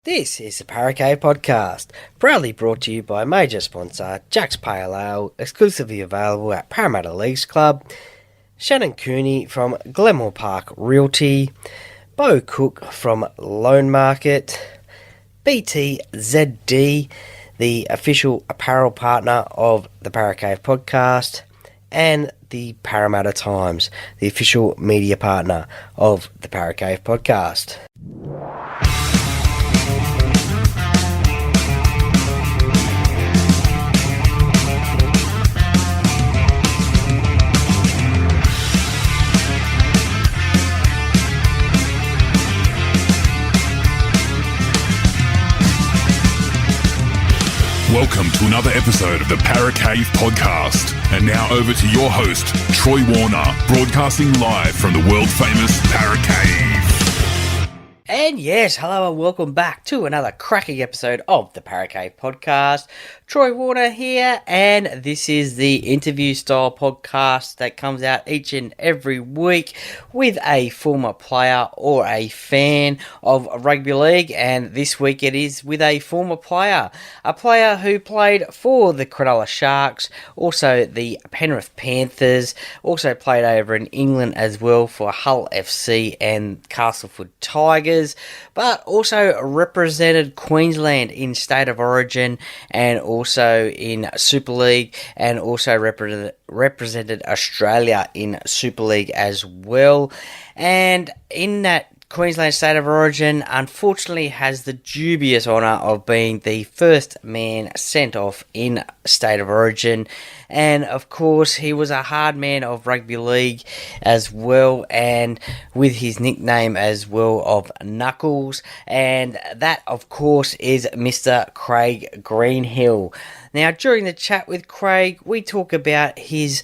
This is the Paracave Podcast, proudly brought to you by major sponsor Jack's Pale Ale, exclusively available at Parramatta Leagues Club, Shannon Cooney from Glenmore Park Realty, Beau Cook from Loan Market, BTZD, the official apparel partner of the Paracave Podcast, and the Parramatta Times, the official media partner of the Paracave Podcast. Welcome to another episode of the Paracave Podcast. And now over to your host, Troy Warner, broadcasting live from the world-famous Paracave. And yes, hello and welcome back to another cracking episode of the Paracave Podcast. Troy Warner here, and this is the interview-style podcast that comes out each and every week with a former player or a fan of Rugby League, and this week it is with a former player, a player who played for the Cronulla Sharks, also the Penrith Panthers, also played over in England as well for Hull FC and Castleford Tigers, but also represented Queensland in State of Origin and also in Superleague, and also represented Australia in Superleague as well. And in that Queensland State of Origin, unfortunately has the dubious honour of being the first man sent off in State of Origin. And of course, he was a hard man of Rugby League as well, and with his nickname as well of Knuckles. And that, of course, is Mr. Craig Greenhill. Now, during the chat with Craig, we talk about his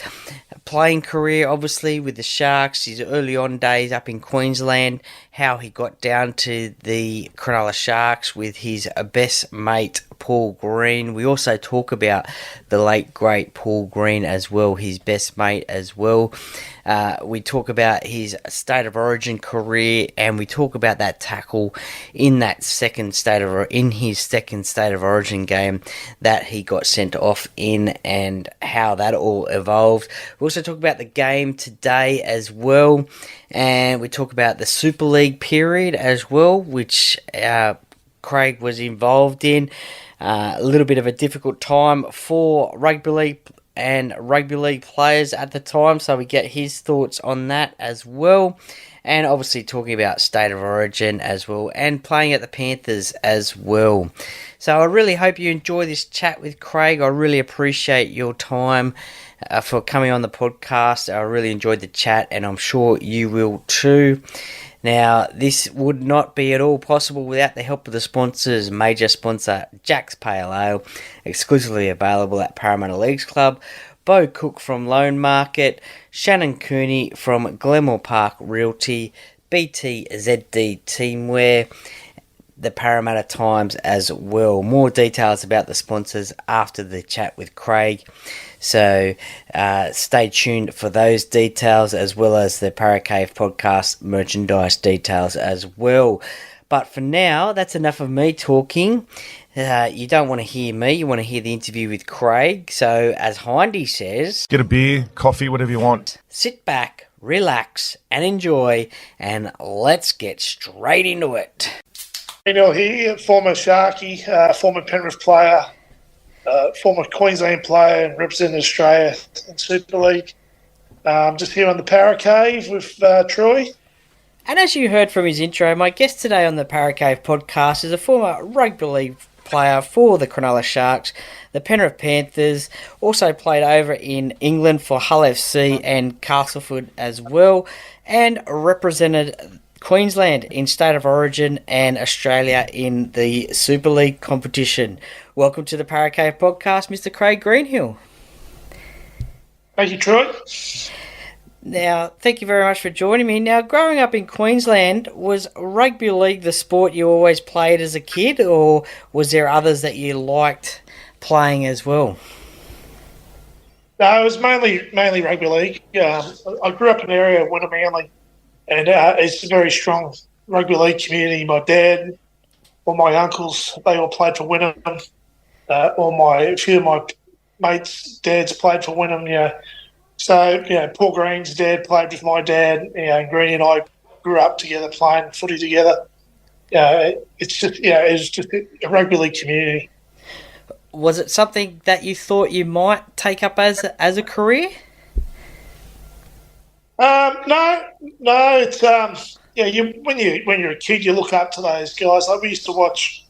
playing career, obviously, with the Sharks, his early on days up in Queensland, how he got down to the Cronulla Sharks with his best mate, Paul Green. We also talk about the late, great Paul Green as well, his best mate as well. We talk about his State of Origin career, and we talk about that tackle in his second State of Origin game that he got sent off in, and how that all evolved. We also talk about the game today as well, and we talk about the Super League period as well, which Craig was involved in. A little bit of a difficult time for Rugby League and Rugby League players at the time, so we get his thoughts on that as well, and obviously talking about State of Origin as well, and playing at the Panthers as well. So I really hope you enjoy this chat with Craig. I really appreciate your time for coming on the podcast. I really enjoyed the chat, and I'm sure you will too. Now, this would not be at all possible without the help of the sponsors. Major sponsor, Jack's Pale Ale, exclusively available at Parramatta Leagues Club, Beau Cook from Loan Market, Shannon Cooney from Glenmore Park Realty, BTZD Teamwear, the Parramatta Times as well. More details about the sponsors after the chat with Craig. So stay tuned for those details, as well as the Paracave Podcast merchandise details as well. But for now, that's enough of me talking. You don't want to hear me, you want to hear the interview with Craig. So as Hindy says, get a beer, coffee, whatever you want. Sit back, relax and enjoy, and let's get straight into it. Greenhill here, former Sharky, former Penrith player, former Queensland player, and represented Australia in Super League. Just here on the Paracave with Troy. And as you heard from his intro, my guest today on the Paracave Podcast is a former Rugby League player for the Cronulla Sharks, the Penrith Panthers, also played over in England for Hull FC and Castleford as well, and represented Queensland in State of Origin and Australia in the Super League competition. Welcome to the Paracave Podcast, Mr. Craig Greenhill. Thank you, Troy. Now, thank you very much for joining me. Now, growing up in Queensland, was rugby league the sport you always played as a kid, or was there others that you liked playing as well? No, it was mainly rugby league. I grew up in an area of Winner Manly, and it's a very strong rugby league community. My dad all my uncles, they all played for Wynnum. A few of my mates' dads played for Wynnum, So, Paul Green's dad played with my dad, and Green and I grew up together playing footy together. It's just a rugby league community. Was it something that you thought you might take up as a career? No. It's when you're a kid, you look up to those guys. Like we used to watch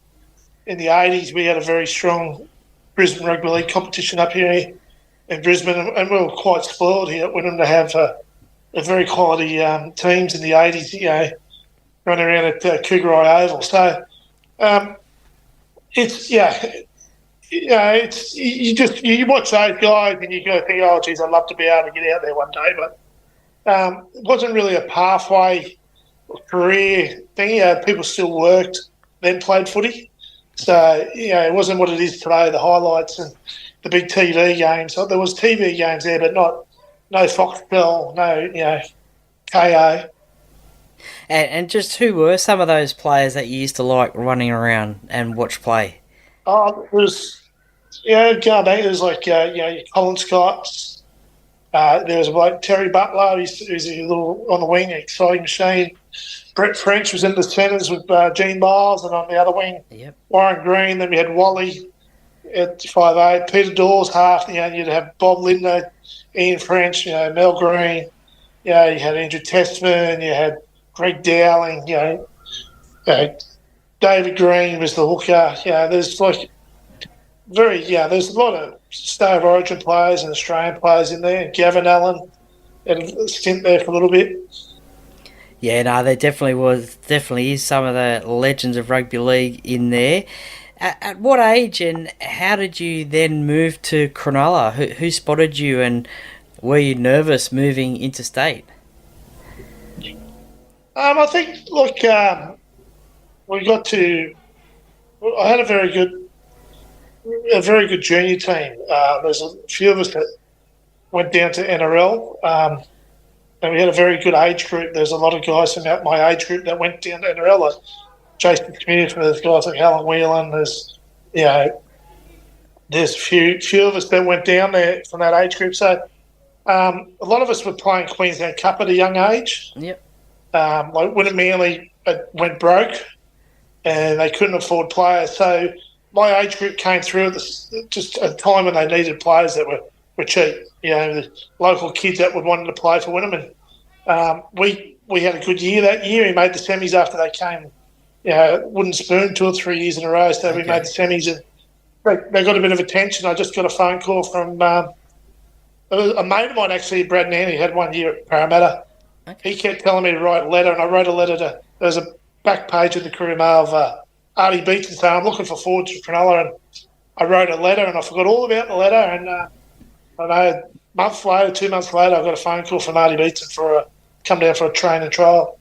in the '80s. We had a very strong Brisbane Rugby League competition up here in Brisbane, and we were quite spoiled here at Wynnum to have a very quality teams in the '80s. Running around at Cougar Eye Oval. So you watch those guys and you go think, oh, geez, I'd love to be able to get out there one day, but it wasn't really a pathway career thing. People still worked, then played footy. So, it wasn't what it is today, the highlights and the big TV games. So there was TV games there, but no Foxtel, no, KO. And just who were some of those players that you used to like running around and watch play? Oh, it was, going back, it was like, Colin Scott. There was like Terry Butler, he's a little on the wing, exciting machine. Brett French was in the centres with Gene Miles, and on the other wing, Warren Green. Then we had Wally at 5'8", Peter Dawes half. You'd have Bob Linder, Ian French, Mel Green. You had Andrew Testman. You had Greg Dowling. David Green was the hooker. There's there's a lot of State of Origin players and Australian players in there. Gavin Allen had a stint there for a little bit. Yeah, no, there definitely is some of the legends of rugby league in there. At what age and how did you then move to Cronulla? Who spotted you, and were you nervous moving interstate? I think, we got to. I had a very good junior team. There's a few of us that went down to NRL, and we had a very good age group. There's a lot of guys from my age group that went down to NRL. Like Jason Community, there's guys like Alan Whelan. There's a few of us that went down there from that age group. So a lot of us were playing Queensland Cup at a young age. Yep. Like Wynnum Manly went broke, and they couldn't afford players. So my age group came through at just a time when they needed players that were cheap. The local kids that would want to play for Wynnum. And we had a good year that year. We made the semis after they came. Wooden spoon 2 or 3 years in a row. So we made the semis, and they got a bit of attention. I just got a phone call from a mate of mine, actually, Brad Nanny, had 1 year at Parramatta. Okay. He kept telling me to write a letter, and I wrote a letter there was a back page of the Courier Mail of Artie Beetson saying, I'm looking for forwards for Cronulla, and I wrote a letter, and I forgot all about the letter, and I know a month later, 2 months later, I got a phone call from Artie Beetson for come down for a train and trial.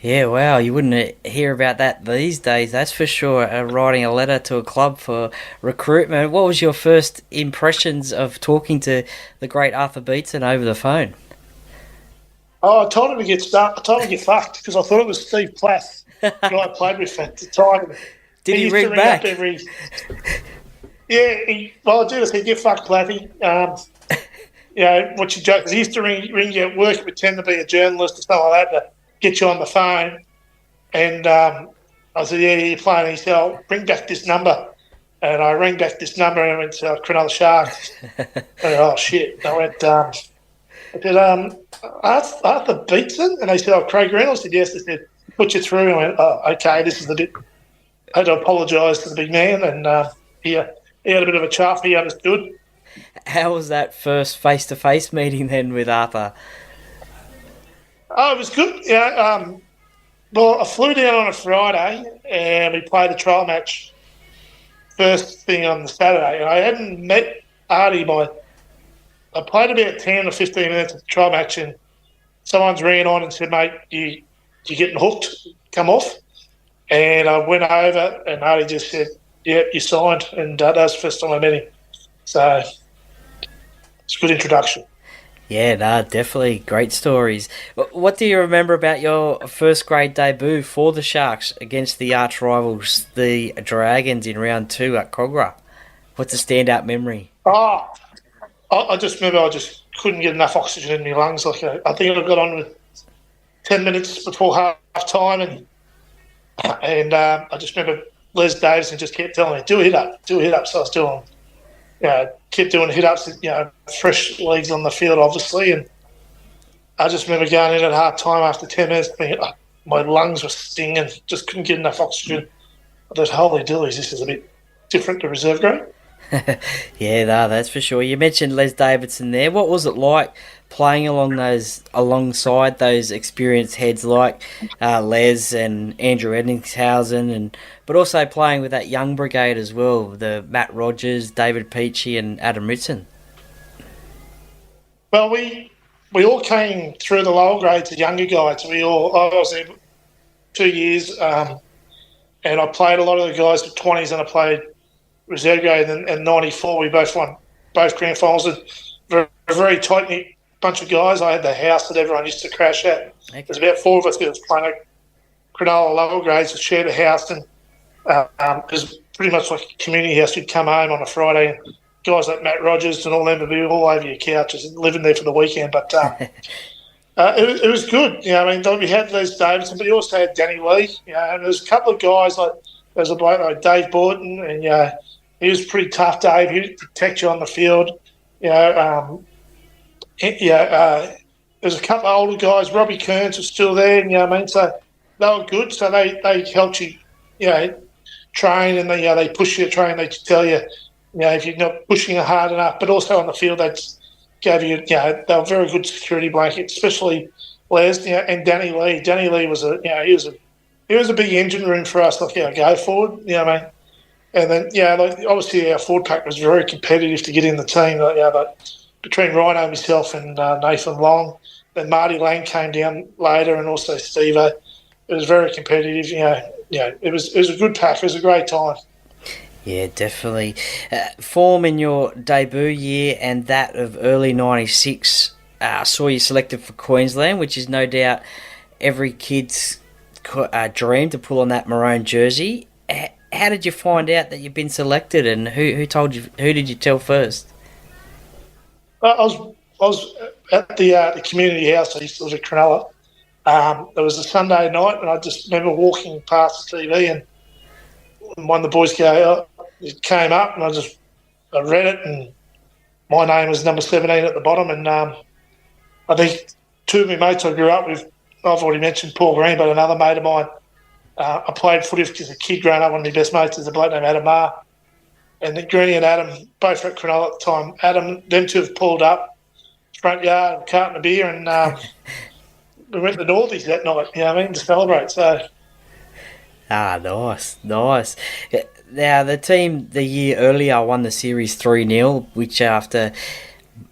Yeah, wow, you wouldn't hear about that these days, that's for sure, writing a letter to a club for recruitment. What was your first impressions of talking to the great Arthur Beetson over the phone? Oh, I told him to get stuck. I told him to get fucked because I thought it was Steve Plath, who I played with at the time. Did he ring back? I did. I said, get fucked, Plathy. What you joke? Because he used to ring you at work and pretend to be a journalist or something like that to get you on the phone. And I said, you're playing. And he said, I'll bring back this number. And I rang back this number and I went to Cronulla Sharks. I went, oh, shit. I went, I said, Arthur Beetson? And they said, Craig Greenhill. I said, yes. They said, put you through. And I went, oh, okay, this is a bit... I had to apologise to the big man, and he had a bit of a chuff. He understood. How was that first face-to-face meeting then with Arthur? Oh, it was good. Well, I flew down on a Friday, and we played a trial match first thing on the Saturday. And I hadn't met Artie I played about 10 or 15 minutes of the trial match, and someone's ran on and said, mate, you're getting hooked, come off. And I went over, and Artie just said, yep, you signed. And that was the first time I met him. So it's a good introduction. Yeah, no, definitely great stories. What do you remember about your first grade debut for the Sharks against the arch rivals, the Dragons, in round 2 at Cogra? What's a standout memory? Oh, I just remember I just couldn't get enough oxygen in my lungs. Like I think I got on with 10 minutes before half time, and I just remember Les Davison just kept telling me, do a hit up. So I was doing, kept doing hit ups, fresh legs on the field, obviously. And I just remember going in at half time after 10 minutes, my lungs were stinging, just couldn't get enough oxygen. I thought, holy dillies, this is a bit different to reserve grade. Yeah, no, that's for sure. You mentioned Les Davidson there. What was it like playing alongside those experienced heads like Les and Andrew Eddingshausen, but also playing with that young brigade as well, the Matt Rogers, David Peachy, and Adam Ritson? Well, we all came through the lower grades, the younger guys. I was there 2 years, and I played a lot of the guys with 20s, and I played reserve grade in 94. We both won both grand finals. A very tight-knit bunch of guys. I had the house that everyone used to crash at. Okay. There's about 4 of us that was playing at Cronulla lower grades that shared a house, and it was pretty much like a community house. You'd come home on a Friday, and guys like Matt Rogers and all them would be all over your couches and living there for the weekend. But it was good. We had Les Davidson, but you also had Danny Lee. And there's a couple of guys like there's a bloke like Dave Borton, and he was pretty tough, Dave. He'd protect you on the field. There's a couple of older guys. Robbie Kearns was still there, so they were good. So they helped you, train, and they push you to train. They tell you, if you're not pushing it hard enough, but also on the field, they gave you, they were very good security blankets, especially Les, and Danny Lee. Danny Lee was he was a big engine room for us, go forward, And then, obviously our forward pack was very competitive to get in the team. But between Rhino, myself, and Nathan Long, then Marty Lang came down later, and also Steve-O. It was very competitive. It was a good pack. It was a great time. Yeah, definitely. Form in your debut year and that of early 96 saw you selected for Queensland, which is no doubt every kid's dream to pull on that maroon jersey. How did you find out that you'd been selected, and who told you? Who did you tell first? I was at the community house. I used to live at Cronulla. It was a Sunday night, and I just remember walking past the TV, and one of the boys it came up, and I read it, and my name was number 17 at the bottom, and I think 2 of my mates I grew up with, I've already mentioned Paul Green, but another mate of mine, I played footy as a kid growing up. One of my best mates is a bloke named Adam Marr. And then Greeny and Adam, both at Cronulla at the time. Adam, them two have pulled up, front yard, carton of beer, and we went to the Northies that night, to celebrate. So. Nice. Now, the team the year earlier won the series 3-0, which after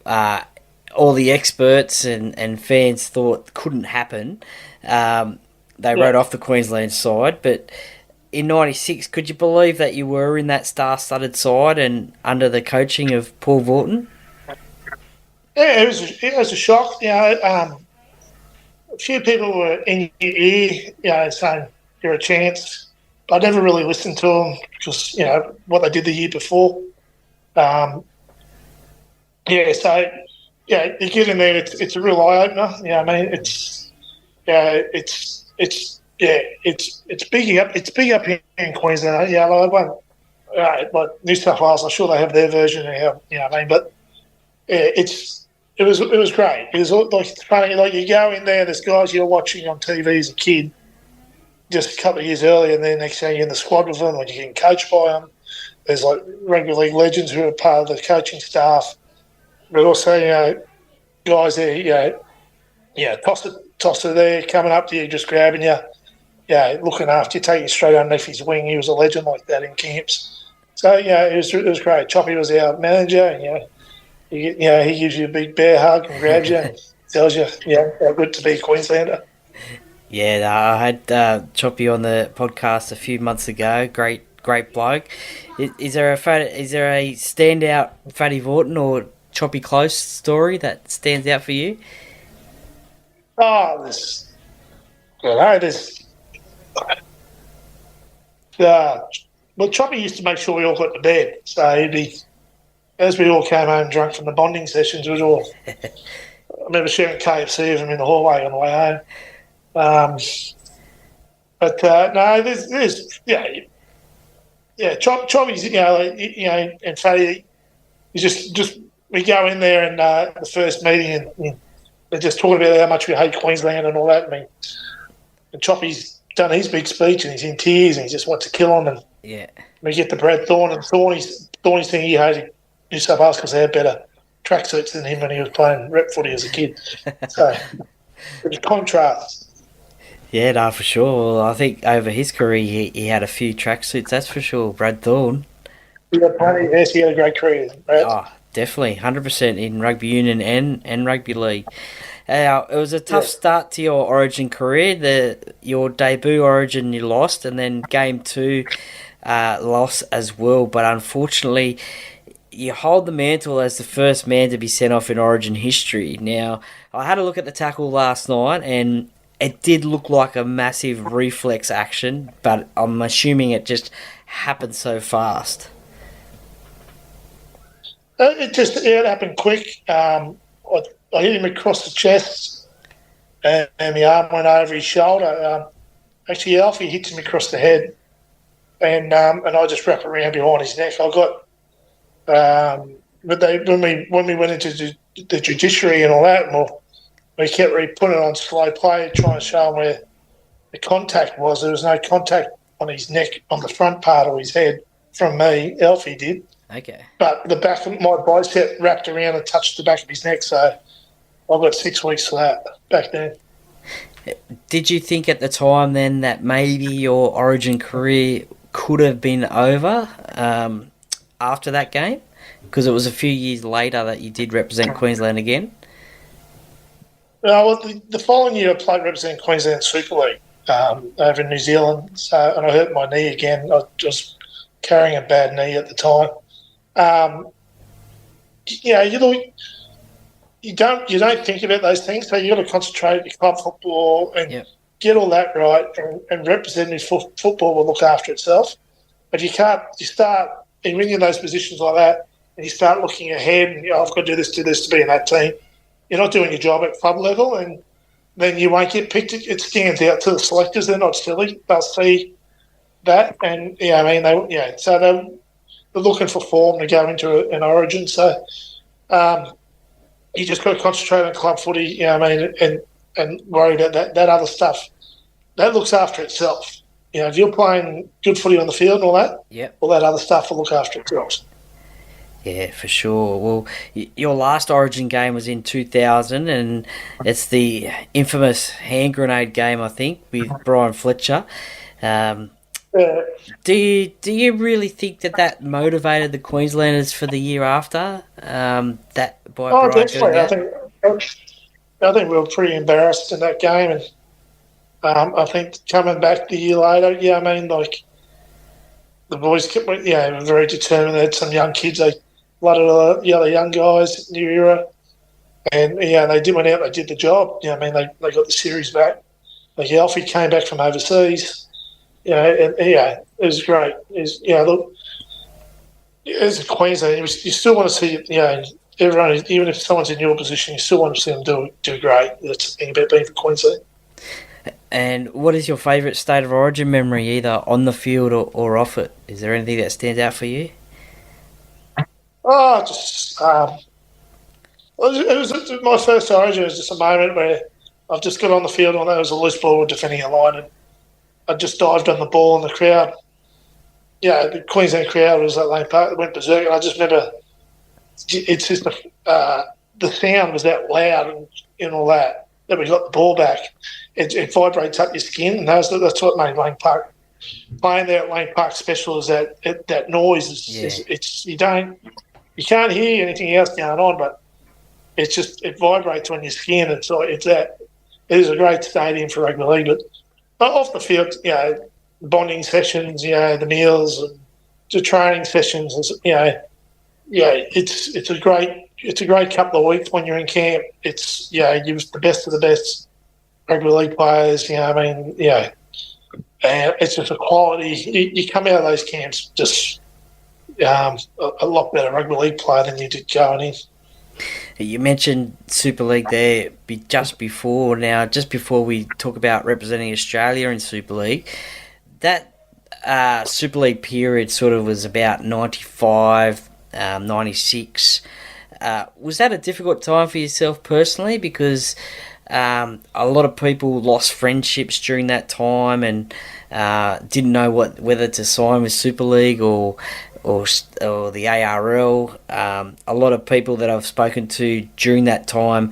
all the experts and fans thought couldn't happen, they wrote off the Queensland side. But in 96, could you believe that you were in that star-studded side and under the coaching of Paul Vaughton? Yeah, it was a shock. A few people were in your ear, saying you're a chance. I never really listened to them because, what they did the year before. So you get in there, it's a real eye-opener. It's big up here in Queensland. Like New South Wales, I'm sure they have their version of how, but it was great. It was like funny, like you go in there, there's guys you're watching on TV as a kid just a couple of years earlier, and then next thing you're in the squad with them, or you're getting coached by them. There's like rugby league legends who are part of the coaching staff, but also guys there, Tosser there coming up to you, just grabbing you, looking after you, taking you straight underneath his wing. He was a legend like that in camps. So it was great. Choppy was our manager, and he gives you a big bear hug and grabs you and tells you how good to be a Queenslander. Yeah, I had Choppy on the podcast a few months ago. Great bloke. Is there a standout Fatty Vaughton, or choppy close story that stands out for you? Oh, well, Choppy used to make sure we all got to bed. So he'd be, as we all came home drunk from the bonding sessions, I remember sharing KFC with him in the hallway on the way home. No, Choppy's, and Fatty, we go in there and the first meeting and they're just talking about how much we hate Queensland and all that. And Choppy's done his big speech and he's in tears and he just wants to kill him. And we get to Brad Thorne and Thorny's thing, he hated New South Wales because they had better tracksuits than him when he was playing rep footy as a kid. So it's a contrast. Yeah, no, for sure. Well, I think over his career he had a few tracksuits, that's for sure. Brad Thorne. Yes, he had a great career. Brad. Oh, definitely, 100% in rugby union and rugby league. It was a tough start to your Origin career. Your debut Origin you lost, and then game 2 loss as well. But unfortunately, you hold the mantle as the first man to be sent off in Origin history. Now, I had a look at the tackle last night, and it did look like a massive reflex action, but I'm assuming it just happened so fast. It happened quick. I hit him across the chest, and the arm went over his shoulder. Actually, Alfie hits him across the head, and I just wrap it around behind his neck. I got, when we went into the judiciary and all that, we kept putting it on slow play, trying to show him where the contact was. There was no contact on his neck, on the front part of his head from me. Alfie did. Okay. But the back of my bicep wrapped around and touched the back of his neck, so I got 6 weeks for that back then. Did you think at the time then that maybe your Origin career could have been over after that game? Because it was a few years later that you did represent Queensland again. Well, the following year I played representing Queensland Superleague over in New Zealand, and I hurt my knee again. I was carrying a bad knee at the time. You don't think about those things, so you got to concentrate on your club football and get all that right, and representative football will look after itself. But you can't. You start when you're in those positions like that, and you start looking ahead, and I've got to do this to be in that team. You're not doing your job at club level, and then you won't get picked. It stands out to the selectors. They're not silly. They'll see that, and so they're looking for form to go into an Origin. So you just got to concentrate on club footy, and worry about that other stuff. That looks after itself. If you're playing good footy on the field and all that, all that other stuff will look after itself. Yeah, for sure. Well, your last Origin game was in 2000, and it's the infamous hand grenade game, I think, with Brian Fletcher. Do you really think that motivated the Queenslanders for the year after? Brian definitely. I think we were pretty embarrassed in that game, and I think coming back the year later, the boys were very determined. They had some young kids. They blooded the other young guys, new era, and they went out. They did the job. They got the series back. Alfie came back from overseas. It was great. As a Queensland, you still want to see, everyone, even if someone's in your position, you still want to see them do great. That's the thing about being for Queensland. And what is your favourite State of Origin memory, either on the field or off it? Is there anything that stands out for you? Oh, just it was my first Origin. It was just a moment where I've just got on the field and there was a loose ball defending a line, and I just dived on the ball, and the crowd, the Queensland crowd was at Lane Park. It went berserk, and I just remember it's just the sound was that loud and all that we got the ball back. It vibrates up your skin, and that's what made Lane Park, playing there at Lane Park special, is that noise. You can't hear anything else going on, but it vibrates on your skin. It is a great stadium for rugby league, but off the field, bonding sessions, the meals, and the training sessions, it's a great it's a great couple of weeks when you're in camp. It's you're the best of the best rugby league players. And it's just a quality. You come out of those camps just a lot better rugby league player than you did going in. You mentioned Super League there just before we talk about representing Australia in Super League. That Super League period sort of was about 95, 96. Was that a difficult time for yourself personally? Because a lot of people lost friendships during that time and didn't know whether to sign with Super League or the ARL. A lot of people that I've spoken to during that time,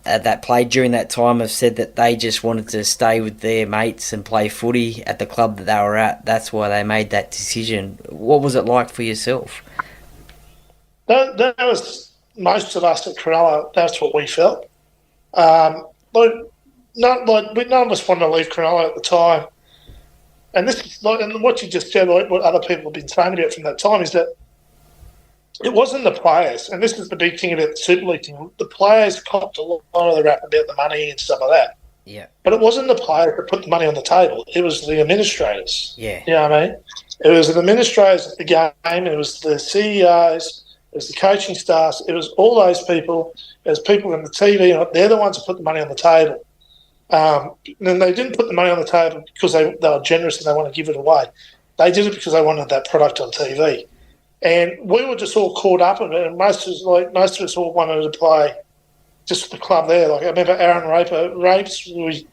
that played during that time, have said that they just wanted to stay with their mates and play footy at the club that they were at. That's why they made that decision. What was it like for yourself? That was most of us at Cronulla. That's what we felt. None of us wanted to leave Cronulla at the time. And this is and what you just said, what other people have been saying about from that time, is that it wasn't the players, and this is the big thing about the Super League thing. The players copped a lot of the rap about the money and stuff like that. Yeah. But it wasn't the players that put the money on the table. It was the administrators. Yeah. You know what I mean? It was the administrators of the game. It was the CEOs. It was the coaching staffs. It was all those people. It was people in the TV. They're the ones who put the money on the table. And they didn't put the money on the table because they were generous and they want to give it away. They did it because they wanted that product on TV. And we were just all caught up in it. And most of us all wanted to play just the club there. Like I remember Aaron Rapes. He's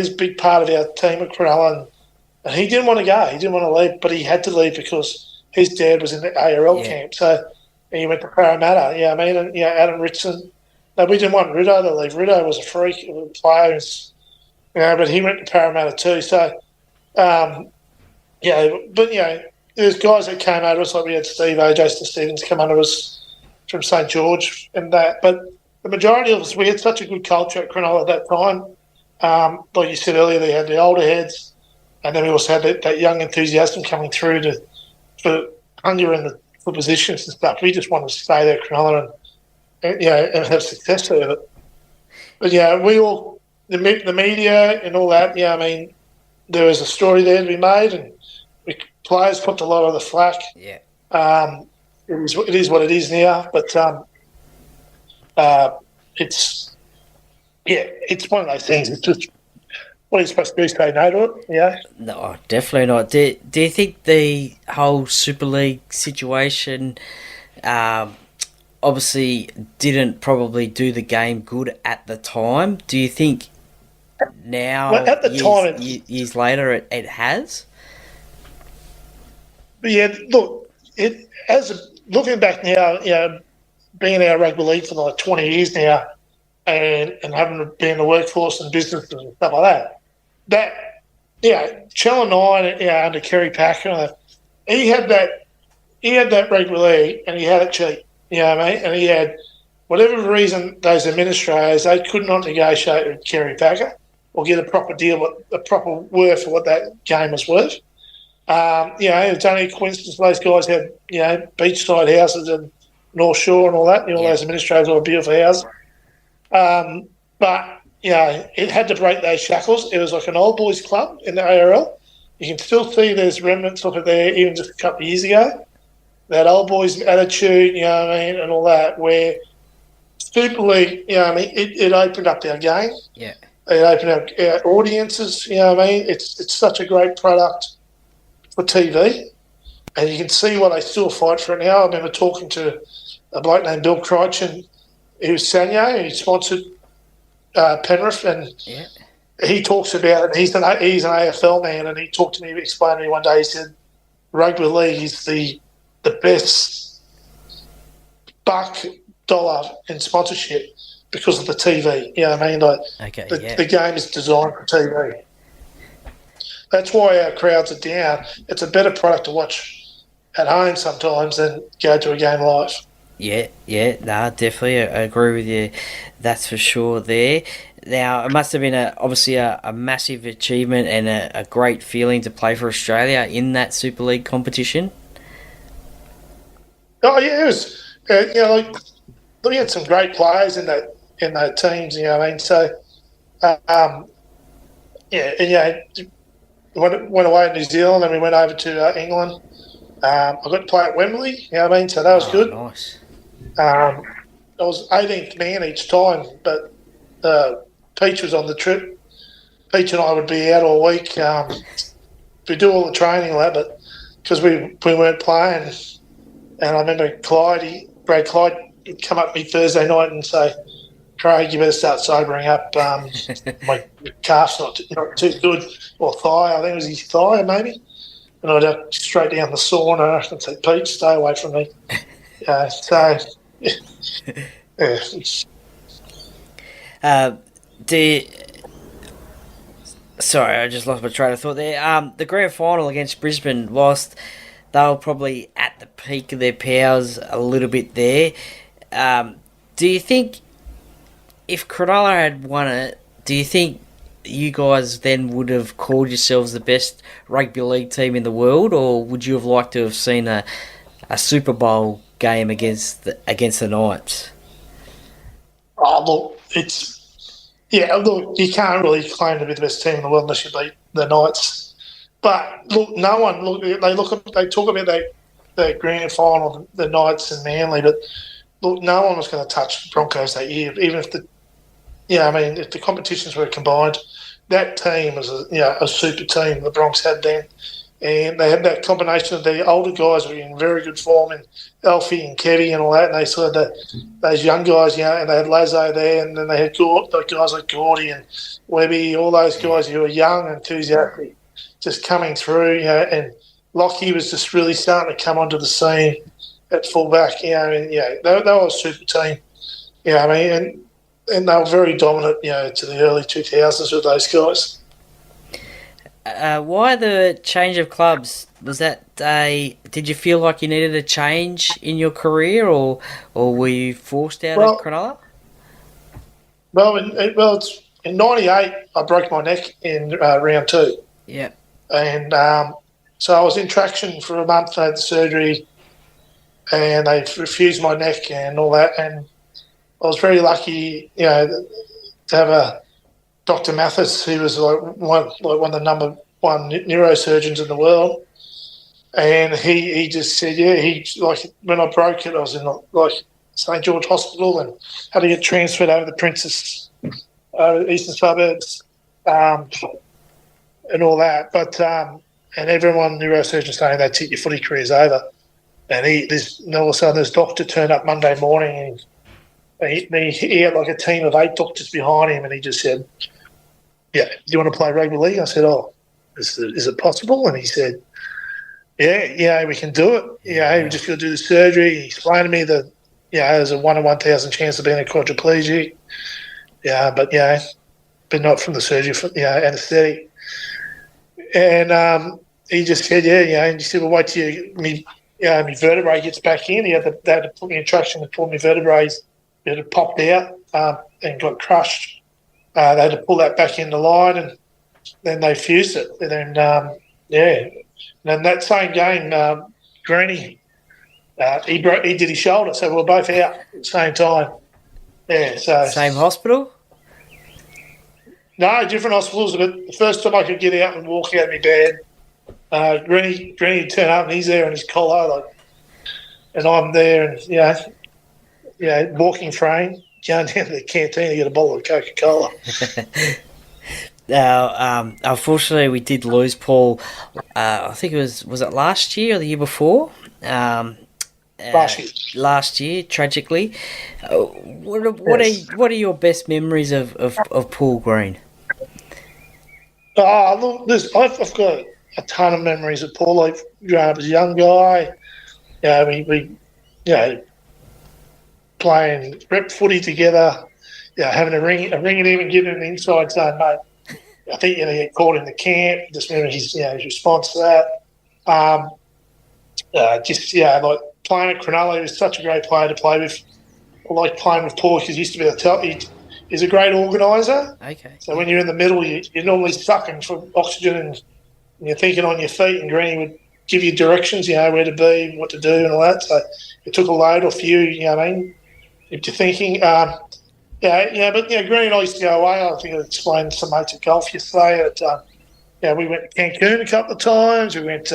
a big part of our team at Cronulla, and he didn't want to go. He didn't want to leave, but he had to leave because his dad was in the ARL camp. So he went to Parramatta. And Adam Ritson. No, we didn't want Rideau to leave. Rideau was a freak of a player, but he went to Parramatta too. So, there's guys that came over us, like we had Jason Stevens come under us from St. George and that. But the majority of us, we had such a good culture at Cronulla at that time. Like you said earlier, they had the older heads, and then we also had that young enthusiasm coming through for hunger for positions and stuff. We just wanted to stay there at Cronulla and have success with it. But we all, the media and all that. There was a story there to be made, and players popped a lot of the flack. Yeah. It is what it is now, but it's one of those things. It's just what are you supposed to do? Say no to it? Yeah. No, definitely not. Do you think the whole Super League situation obviously didn't probably do the game good at the time? Do you think now, at the years later, it has? Yeah, look, looking back now, being in our rugby league for like 20 years now, and having been in the workforce and business and stuff like that, Channel 9, under Kerry Packer, he had that rugby league, and he had it cheap. You know what I mean? And he had, whatever reason, those administrators, they could not negotiate with Kerry Packer or get a proper deal, a proper worth for what that game was worth. It's only a coincidence those guys had, beachside houses and North Shore and all that. Those administrators all beautiful houses. But it had to break those shackles. It was like an old boys club in the ARL. You can still see there's remnants of it there, even just a couple of years ago. That old boys attitude, and all that, where Super League, it opened up our game. Yeah. It opened up our audiences, It's such a great product for TV, and you can see why they still fight for it now. I remember talking to a bloke named Bill Crichton, who's Sanyo, he sponsored Penrith, and he talks about it. He's an AFL man, and he talked to me, explained to me one day, he said, rugby league is the best $1 in sponsorship because of the TV. The game is designed for TV. That's why our crowds are down. It's a better product to watch at home sometimes than go to a game live. Definitely. I agree with you. That's for sure there. Now, it must have been obviously a massive achievement and a great feeling to play for Australia in that Super League competition. Oh, yeah, it was. we had some great players in those teams. You know what I mean? So, went away to New Zealand, and we went over to England. I got to play at Wembley. You know what I mean? So that was good. Nice. I was 18th man each time, but Peach was on the trip. Peach and I would be out all week. We do all the training and that, but because we weren't playing, and I remember Brad Clyde would come up to me Thursday night and say, "Craig, you better start sobering up. My calf's not too good, or thigh. I think it was his thigh, maybe." And I'd have straight down the sauna and say, "Pete, stay away from me." Sorry, I just lost my train of thought there. The grand final against Brisbane, whilst they were probably at the peak of their powers a little bit there, do you think if Cronulla had won it, do you think you guys then would have called yourselves the best rugby league team in the world, or would you have liked to have seen a Super Bowl game against the Knights? Oh, look, you can't really claim to be the best team in the world unless you beat the Knights. But look, they talk about the grand final, the Knights and Manly, but look, no one was going to touch the Broncos that year, even if if the competitions were combined. That team was a super team the Bronx had then. And they had that combination of the older guys who were in very good form, and Alfie and Kevy and all that, and they saw those young guys, and they had Lazo there, and then they had guys like Gordy and Webby, all those guys who were young and enthusiastic, just coming through, and Lockie was just really starting to come onto the scene at fullback, they were a super team, and they were very dominant, to the early 2000s with those guys. Why the change of clubs? Was that did you feel like you needed a change in your career, or were you forced out of Cronulla? Well, it's in '98 I broke my neck in round 2. Yeah. And so I was in traction for a month. I had the surgery, and they refused my neck and all that. And I was very lucky, to have a Dr. Mathis, who was one of the number one neurosurgeons in the world, and he just said, when I broke it, I was in St. George Hospital and had to get transferred over the Princess, eastern suburbs, and all that. But and everyone neurosurgeons saying that's it, your footy career's over. And all of a sudden, this doctor turned up Monday morning, and he had like a team of 8 doctors behind him, and he just said, "Yeah, do you want to play rugby league?" I said, "Oh, is it possible?" And he said, "Yeah, we can do it. We just got to do the surgery." He explained to me that, there's a 1 in 1,000 chance of being a quadriplegic. But not from the surgery, from anaesthetic. And he just said, and he said, "Well, wait till my vertebrae gets back in." They had to put me in traction to pull my vertebrae. It had popped out and got crushed. They had to pull that back into line, and then they fused it. And then, and then that same game, Greeny, he did his shoulder, so we were both out at the same time. Yeah, so same hospital? No, different hospitals. But the first time I could get out and walk out of my bed, Greeny turned up and he's there in his collar, and I'm there, and walking frame. Going down to the canteen to get a bottle of Coca-Cola. Now, unfortunately, we did lose Paul. I think was it last year or the year before? Last year, tragically. What are your best memories of Paul Green? Look, I've got a ton of memories of Paul. Like growing up as a young guy, we playing rep footy together, having a ring at him and giving him an inside zone, mate. I think he get called in the camp. Just remember his response to that. Like playing at Cronulla, he was such a great player to play with. I like playing with Paul because he used to be able to tell. He's a great organiser. Okay. So when you're in the middle, you're normally sucking for oxygen and you're thinking on your feet, and Greeny would give you directions, where to be, what to do and all that. So it took a load off you, if you're thinking. But Green and I used to go away. I think I explained to some mates at golf yesterday. We went to Cancun a couple of times. We went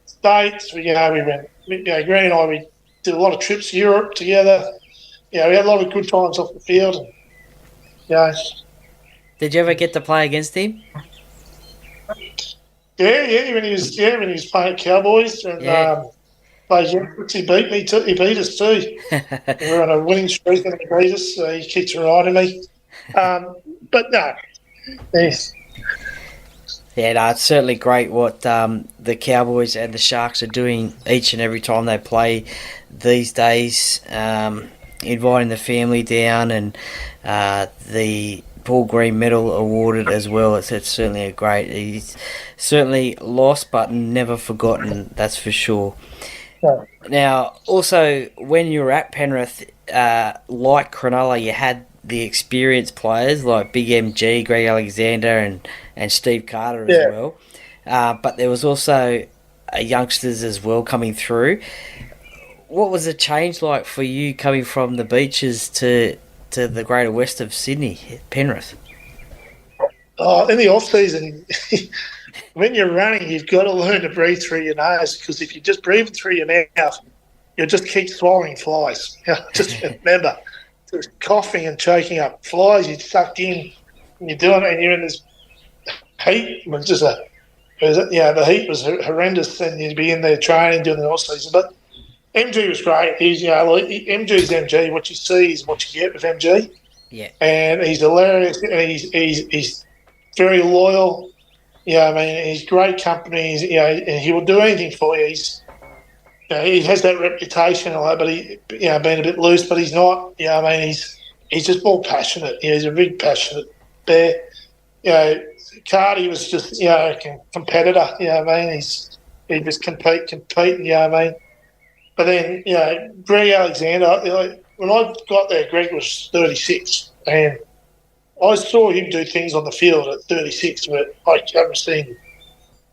States. We went. Green and I, we did a lot of trips to Europe together. We had a lot of good times off the field. And, Did you ever get to play against him? when he was playing at Cowboys and he beat me too. He beat us too. We were on a winning streak and he beat us. So he keeps reminding me. But no, yes. Yeah, no, it's certainly great what the Cowboys and the Sharks are doing each and every time they play these days. Inviting the family down and the Paul Green medal awarded as well. It's certainly a great. He's certainly lost but never forgotten. That's for sure. Yeah. Now, also when you were at Penrith, like Cronulla, you had the experienced players like Big MG, Greg Alexander, and Steve Carter as well. But there was also youngsters as well coming through. What was the change like for you coming from the beaches to the greater west of Sydney, Penrith? In the off-season, when you're running, you've got to learn to breathe through your nose, because if you just breathe through your mouth, you'll just keep swallowing flies. Just remember, just coughing and choking up flies. You're sucked in, and you're doing it, and you're in this heat. The heat was horrendous, and you'd be in there training during the off-season. But MG was great. He's, MG's MG. What you see is what you get with MG. Yeah. And he's hilarious, and he's very loyal. He's great company. And he will do anything for you. He has that reputation, but being a bit loose, but he's not. He's just more passionate. He's a big passionate bear. Cardi was just a competitor. He just compete. But then Greg Alexander. When I got there, Greg was 36, and I saw him do things on the field at 36 that I haven't seen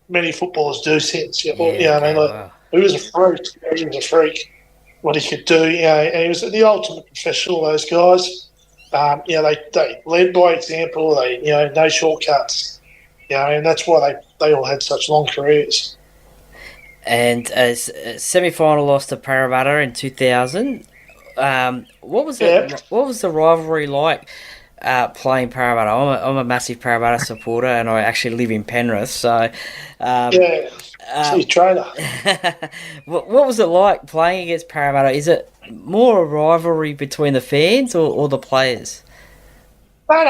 many footballers do since. He was a freak. He was a freak. What he could do, and he was the ultimate professional. Those guys, they led by example. They, no shortcuts. And that's why they all had such long careers. And a semi-final loss to Parramatta in 2000. What was the rivalry like playing Parramatta? I'm a massive Parramatta supporter, and I actually live in Penrith. So, trainer. What was it like playing against Parramatta? Is it more a rivalry between the fans or the players? No,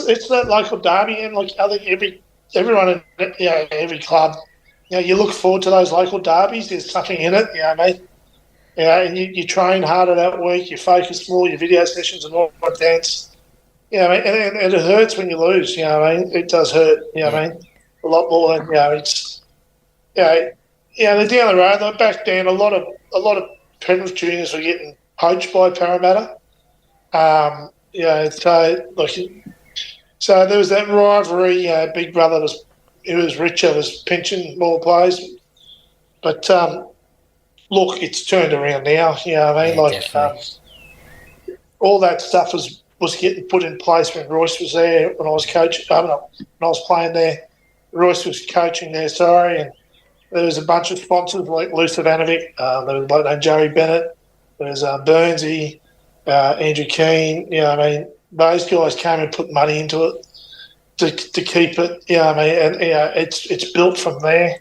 it's that local derby, and I think everyone in every club. You look forward to those local derbies. There's something in it, and you train harder that week. You focus more. Your video sessions and all that dance. And it hurts when you lose. It does hurt. A lot more than it's. They're down the road. Back then, a lot of Penrith juniors were getting poached by Parramatta. So there was that rivalry. Big brother was. He was richer, was pinching more players. But, look, it's turned around now, all that stuff was getting put in place when Royce was there, when I was coaching. When I was playing there, Royce was coaching there, and there was a bunch of sponsors like Lou Savanovic, there was a bloke named Joey Bennett, there was Burnsy, Andrew Keane, those guys came and put money into it. To keep it, it's built from there,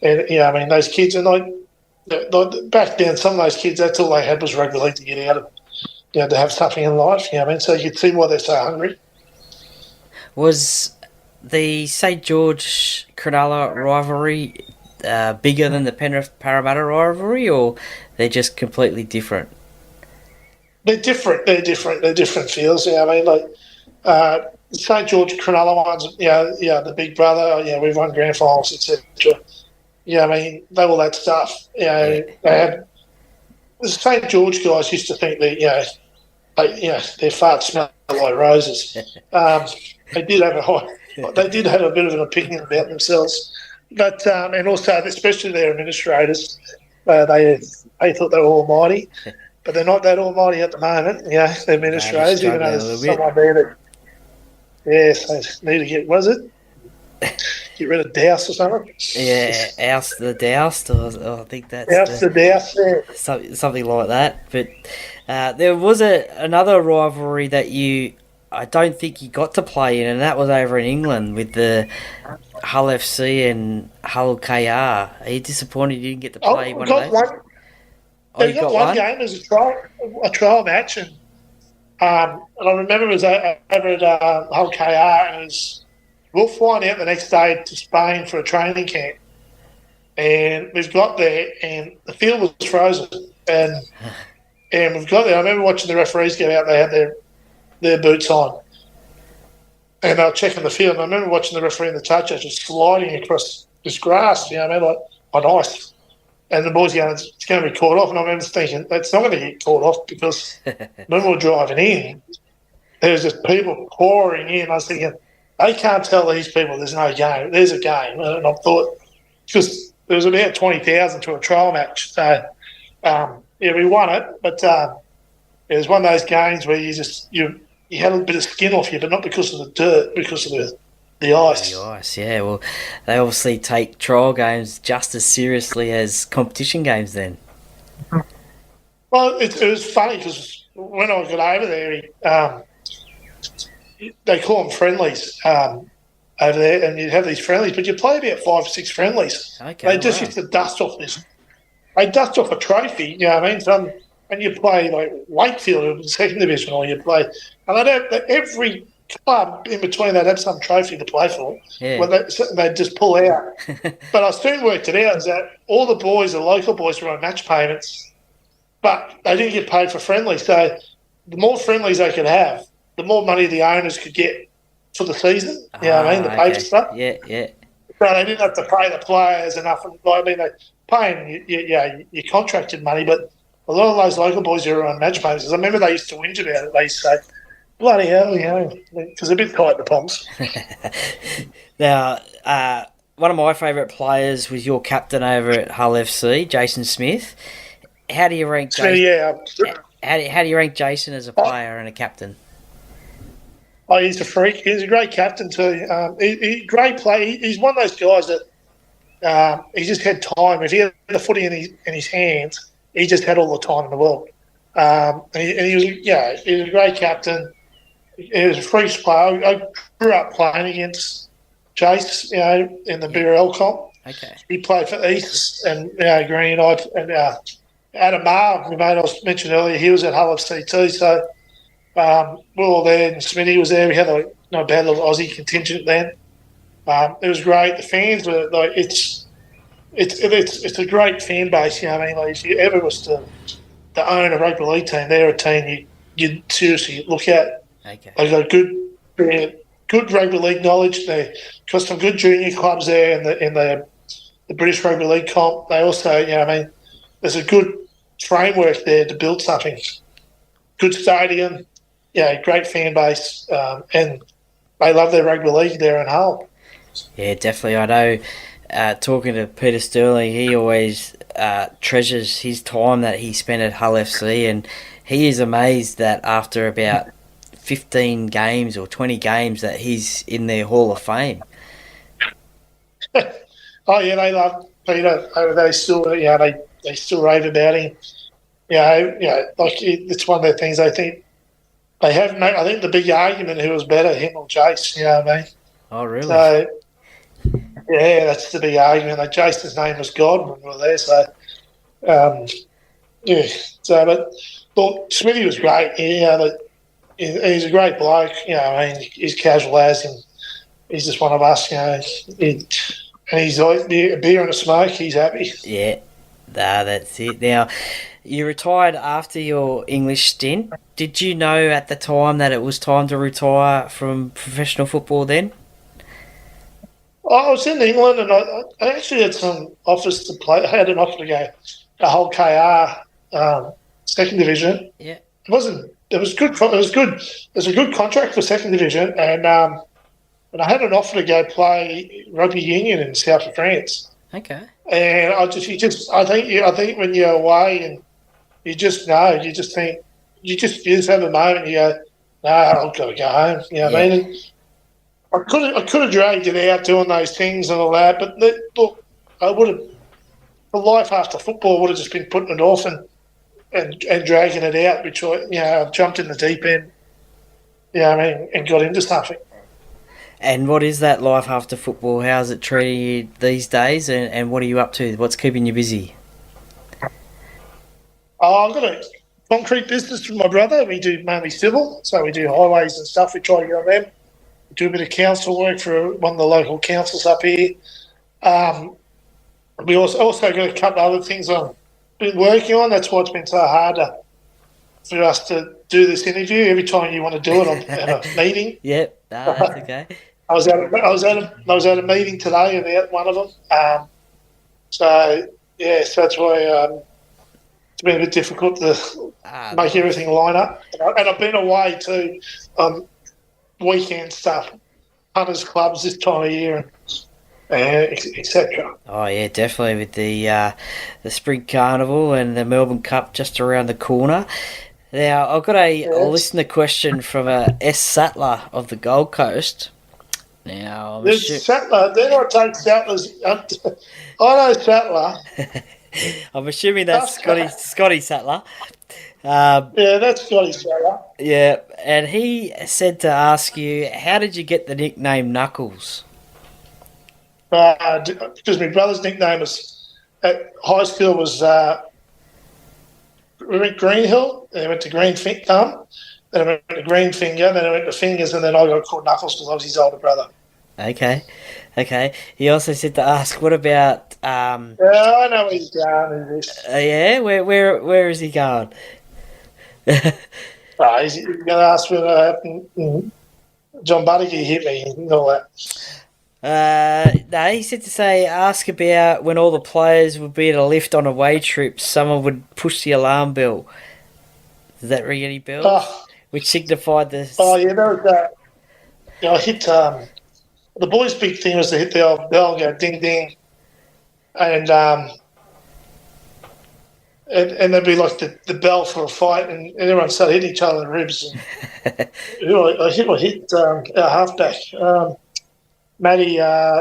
and those kids, and back then, some of those kids, that's all they had was rugby league to get out of, to have something in life, so you could see why they're so hungry. Was the St George Cronulla rivalry bigger than the Penrith Parramatta rivalry, or they're just completely different? They're different. They're different feels. St George Cronulla ones, the big brother, we've won grand finals, etc. They all that stuff. They had the St George guys used to think that their farts smell like roses. They did have a bit of an opinion about themselves, but and also especially their administrators, they thought they were almighty. but they're not that almighty at the moment. Yeah, they've been Australians, even though there's someone there that, they need to get, was it? Get rid of Douse or something? Yeah, oust the Doused, or I think that's... Oust the Douse, yeah. Something like that. But there was another rivalry that I don't think you got to play in, and that was over in England with the Hull FC and Hull KR. Are you disappointed you didn't get to play one of those? You got one game as a trial match, and I remember it was over at Hull KR, and we'll fly out the next day to Spain for a training camp, and we've got there, and the field was frozen, and we've got there. I remember watching the referees get out; they had their boots on, and they were checking the field. And I remember watching the referee in the touch just sliding across this grass, like on ice. And the boys going, it's going to be caught off. And I remember thinking, that's not going to get caught off, because when we were driving in, there was just people pouring in. I was thinking, they can't tell these people there's no game. There's a game. And I thought, because there was about 20,000 to a trial match. So, we won it. But it was one of those games where you had a bit of skin off you, but not because of the dirt, because of the ice. The ice, yeah. Well, they obviously take trial games just as seriously as competition games then. Well, it was funny because when I got over there, they call them friendlies over there, and you'd have these friendlies, but you play about 5 or 6 friendlies. Okay, they just used to dust off this. They dust off a trophy, you know what I mean? And you play like Wakefield in the second division, or you play, and every club in between, they'd have some trophy to play for. Yeah. Well, they'd just pull out. But I soon worked it out is that all the local boys were on match payments, but they didn't get paid for friendlies. So the more friendlies they could have, the more money the owners could get for the season. You know what I mean? The paper stuff. Yeah, yeah. So they didn't have to pay the players enough. They're paying your contracted money, but a lot of those local boys who were on match payments, I remember they used to whinge about it. They used to say, bloody hell, because they're a bit tight, the Poms. Now, one of my favourite players was your captain over at Hull FC, Jason Smith. How do you rank Jason? Yeah. How do you rank Jason as a player and a captain? Oh, he's a freak. He's a great captain too. Great play. He's one of those guys that he just had time. If he had the footy in his hands, he just had all the time in the world. And he was a great captain. He was a freak player. I grew up playing against Jace, in the BRL comp. Okay. He played for East and Green and Adam Marr, who I mentioned earlier, he was at Hull FC too. So we were all there, and Smithy was there. We had a bad little Aussie contingent then. It was great. The fans were like, it's a great fan base. You know what I mean? Like, if you ever was to own a rugby league team, they're a team you'd seriously look at. Okay. They've got good rugby league knowledge. They've got some good junior clubs there in the British Rugby League comp. They also, there's a good framework there to build something. Good stadium, great fan base, and they love their rugby league there in Hull. Yeah, definitely. I know, talking to Peter Sterling, he always treasures his time that he spent at Hull FC, and he is amazed that after about 15 games or 20 games that he's in their Hall of Fame. Oh yeah, they love Peter. They still, they still rave about him. Like it's one of the things I think they have. I think the big argument who was better, him or Jace. You know what I mean? Oh really? So yeah, that's the big argument. Like Jason's name was God when we were there. So but look, Smithy was great. He's a great bloke. He's casual as, and he's just one of us. And he's always a beer and a smoke. He's happy. Yeah, that's it. Now, you retired after your English stint. Did you know at the time that it was time to retire from professional football then? I was in England, and I actually had some offers to play. I had an offer to go to Hull KR second division. Yeah, it wasn't. It was good. It was good. It was a good contract for second division, and I had an offer to go play rugby union in south of France. Okay. And I think when you're away and You just know. You just think. You just have a moment. And you go, no, I've got to go home. You know what I mean? And I could have dragged it out doing those things and all that, but look, I would have. The life after football would have just been putting it off and dragging it out, which I jumped in the deep end. And got into something. And what is that life after football? How's it treating you these days? And what are you up to? What's keeping you busy? I've got a concrete business with my brother. We do mainly civil, so we do highways and stuff. We try to get on them. We do a bit of council work for one of the local councils up here. We also got a couple of other things I've been working on. That's why it's been so hard for us to do this interview. Every time you want to do it, I'm at a meeting. Yep, that's okay. I was at a meeting today about one of them. So that's why it's been a bit difficult to make everything line up. And I've been away too, weekend stuff, hunters clubs this time of year, etc. Oh yeah, definitely with the Spring Carnival and the Melbourne Cup just around the corner. Now I've got a listener question from S. Sattler of the Gold Coast. Now Sattler, then I take Sattler's. I know Sattler. I'm assuming that's Scotty Sattler. That's Scotty Sattler. Yeah, and he said to ask you, how did you get the nickname Knuckles? Because my brother's nickname was at high school was we went Greenhill, then I went to Green Thumb, then I went to Green Finger, then I went to Fingers, and then I got called Knuckles because I was his older brother. Okay. He also said to ask, what about? I know where he's going in this. Yeah, where is he going? He's going to ask when John Buttigieg hit me and all that. No, he said to ask about when all the players would be at a lift on away trips, someone would push the alarm bell. Does that ring any bells? Which signified the... Oh, yeah, that was that. I hit... the boys' big thing was to hit the old bell and go ding, ding. And there'd be like the bell for a fight, and everyone started hitting each other in the ribs. And I hit our halfback. Matty,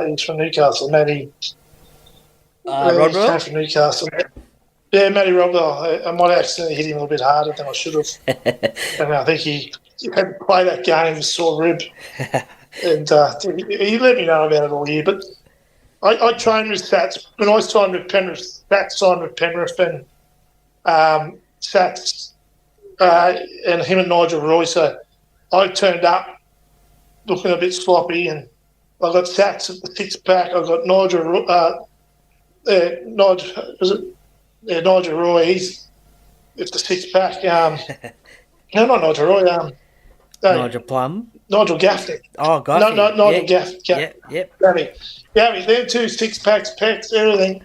he's from Newcastle. Matty. Rodwell? He's from Newcastle. Yeah, Matty Rodwell. I might have accidentally hit him a little bit harder than I should have. And I think he had to play that game with a sore rib. And he let me know about it all year. But I trained with Sats. When I signed with Penrith, Sats signed with Penrith, and Sats and him and Nigel Roy. So I turned up looking a bit sloppy, and I got Sats at the six-pack. I got Nigel Roy. He's at the six-pack. No, not Nigel Roy. Nigel Plum? Nigel Gaffney. Oh, Gaffney. No, Nigel Gaffney. Yep. Gaffney. Them two six-packs, packs, everything.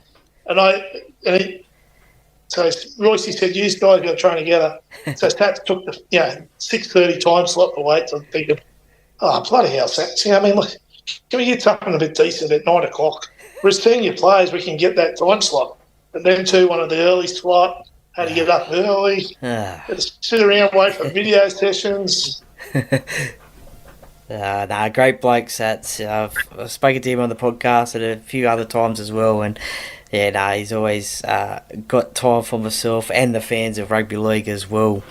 So Royce said, you guys got to train together. So Sats took the 6:30 time slot for weights. I'm thinking, oh, bloody hell, Sats. You know what I mean? Look, can we get something a bit decent at 9 o'clock? We're senior players, we can get that time slot. And then too, one of the early slot, had to get up early, had to sit around, wait for video sessions. Great bloke, Sats. I've spoken to him on the podcast at a few other times as well, and he's always got time for myself and the fans of Rugby League as well.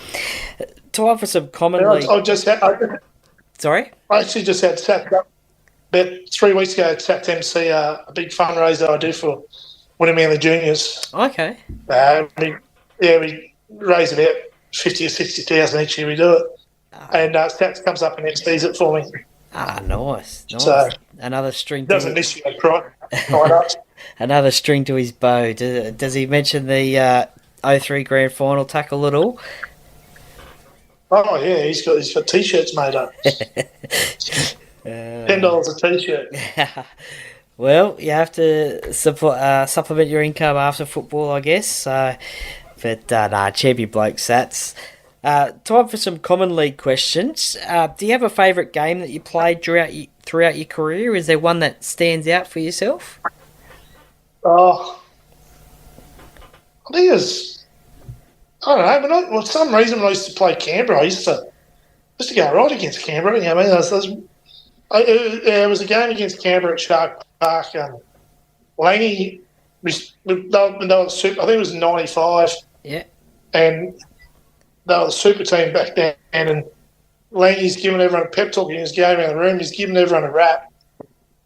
Time for some common league. Sorry? I actually just had Sats up about 3 weeks ago at Sats MC, a big fundraiser I do for Winnie Juniors. Okay. We raise about 50 or 60,000 each year we do it. And Stats comes up and MCs it for me. Nice. So another string. Doesn't miss you, right? Another string to his bow. Does he mention the 03 grand final tackle at all? Oh yeah, he's got t-shirts made up. $10 a t-shirt. Well, you have to supplement your income after football, I guess. Champion bloke, Sats. Time for some common league questions. Do you have a favourite game that you played throughout your career? Is there one that stands out for yourself? I think it was I don't know, but for some reason when I used to play Canberra, I used to go right against Canberra. You know what I mean? There was a game against Canberra at Shark Park. Langy, I think it was 95. Yeah. And they were the super team back then. And Langy's giving everyone a pep talk. He's going around the room. He's giving everyone a rap.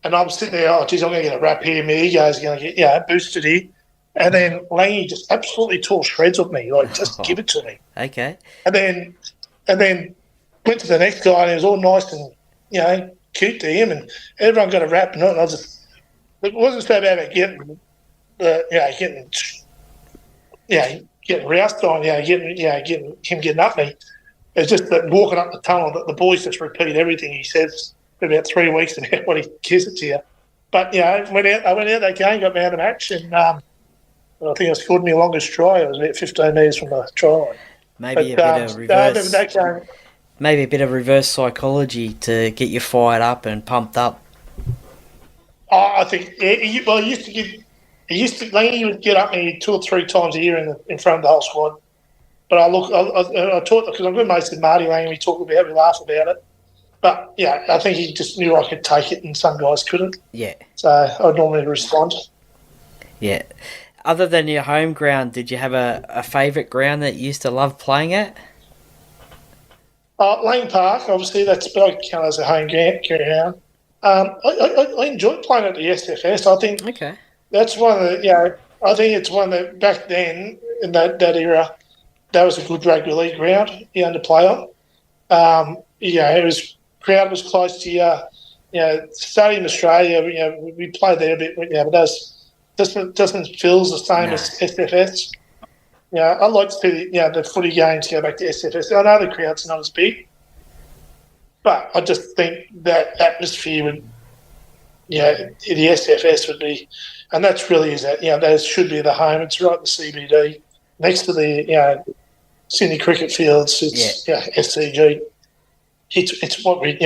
And I'm sitting there, oh, geez, I'm going to get a rap here. My ego's going to get, boosted here. And then Langy just absolutely tore shreds of me. Like, just give it to me. Okay. And then went to the next guy, and he was all nice and, cute to him. And everyone got a rap. And I just, it wasn't so bad about getting roused on, getting him getting up me. It's just that walking up the tunnel, that the boys just repeat everything he says for about 3 weeks and what he gives it to you. But I went out that game, got man of the match, and I think I scored my longest try. It was about 15 metres from the try line. Maybe a bit of reverse psychology to get you fired up and pumped up. I think he would get up me 2 or 3 times a year in front of the whole squad. But I taught, because I'm good mates with Marty Lang, we talk about it, we laugh about it. But I think he just knew I could take it and some guys couldn't. Yeah. So I'd normally respond. Yeah. Other than your home ground, did you have a favourite ground that you used to love playing at? Lane Park, obviously, that's I count as a home ground. I enjoyed playing at the SFS. I think that's one of the, I think it's one that back then, in that era, that was a good rugby league ground to play on. It was, crowd was close to you. Stadium Australia, we played there a bit, but doesn't feel the same as SFS. I'd like to see the footy games go back to SFS. I know the crowd's not as big, but I just think that atmosphere would, the SFS would be, and that's really that should be the home. It's right in the CBD, next to the Sydney cricket fields. It's SCG. It's what we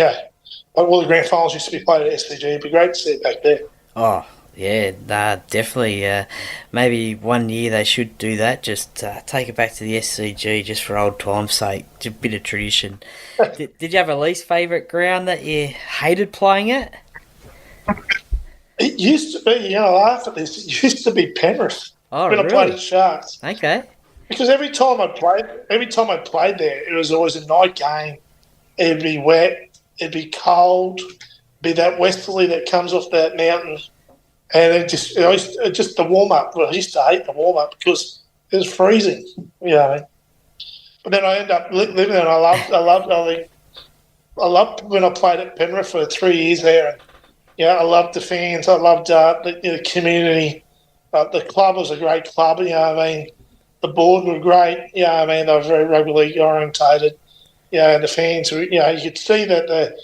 all the grand finals used to be played at SCG. It'd be great to see it back there. Oh. Yeah, definitely. Maybe one year they should do that. Just take it back to the SCG just for old time's sake. Just a bit of tradition. Did you have a least favourite ground that you hated playing at? It used to be, I laugh at this, it used to be Penrith when I played at Sharks. Okay. Because every time I played there, it was always a night game. It'd be wet, it'd be cold, be that westerly that comes off that mountain. And it just the warm up. Well, I used to hate the warm up because it was freezing. But then I ended up living there, and I loved when I played at Penrith for 3 years there. And I loved the fans. I loved the community. The club was a great club. The board were great. They were very rugby league orientated. And the fans were. You could see that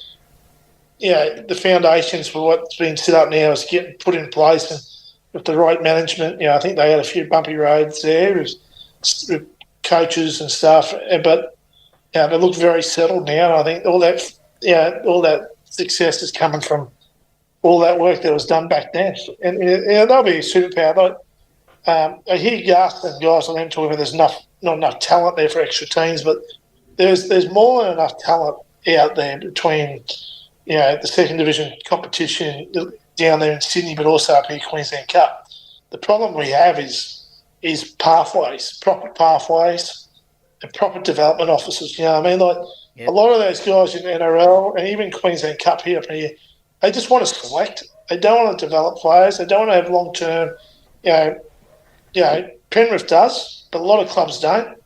the foundations for what's been set up now is getting put in place, and with the right management, I think they had a few bumpy roads there with coaches and stuff, but they look very settled now. And I think all that success is coming from all that work that was done back then, and they'll be a superpower. But I hear Gus and guys like them talking about there's not enough talent there for extra teams, but there's more than enough talent out there between. The second division competition down there in Sydney, but also up here Queensland Cup. The problem we have is pathways, proper pathways, and proper development officers. A lot of those guys in NRL and even Queensland Cup here, they just want to select. They don't want to develop players. They don't want to have long term. Penrith does, but a lot of clubs don't.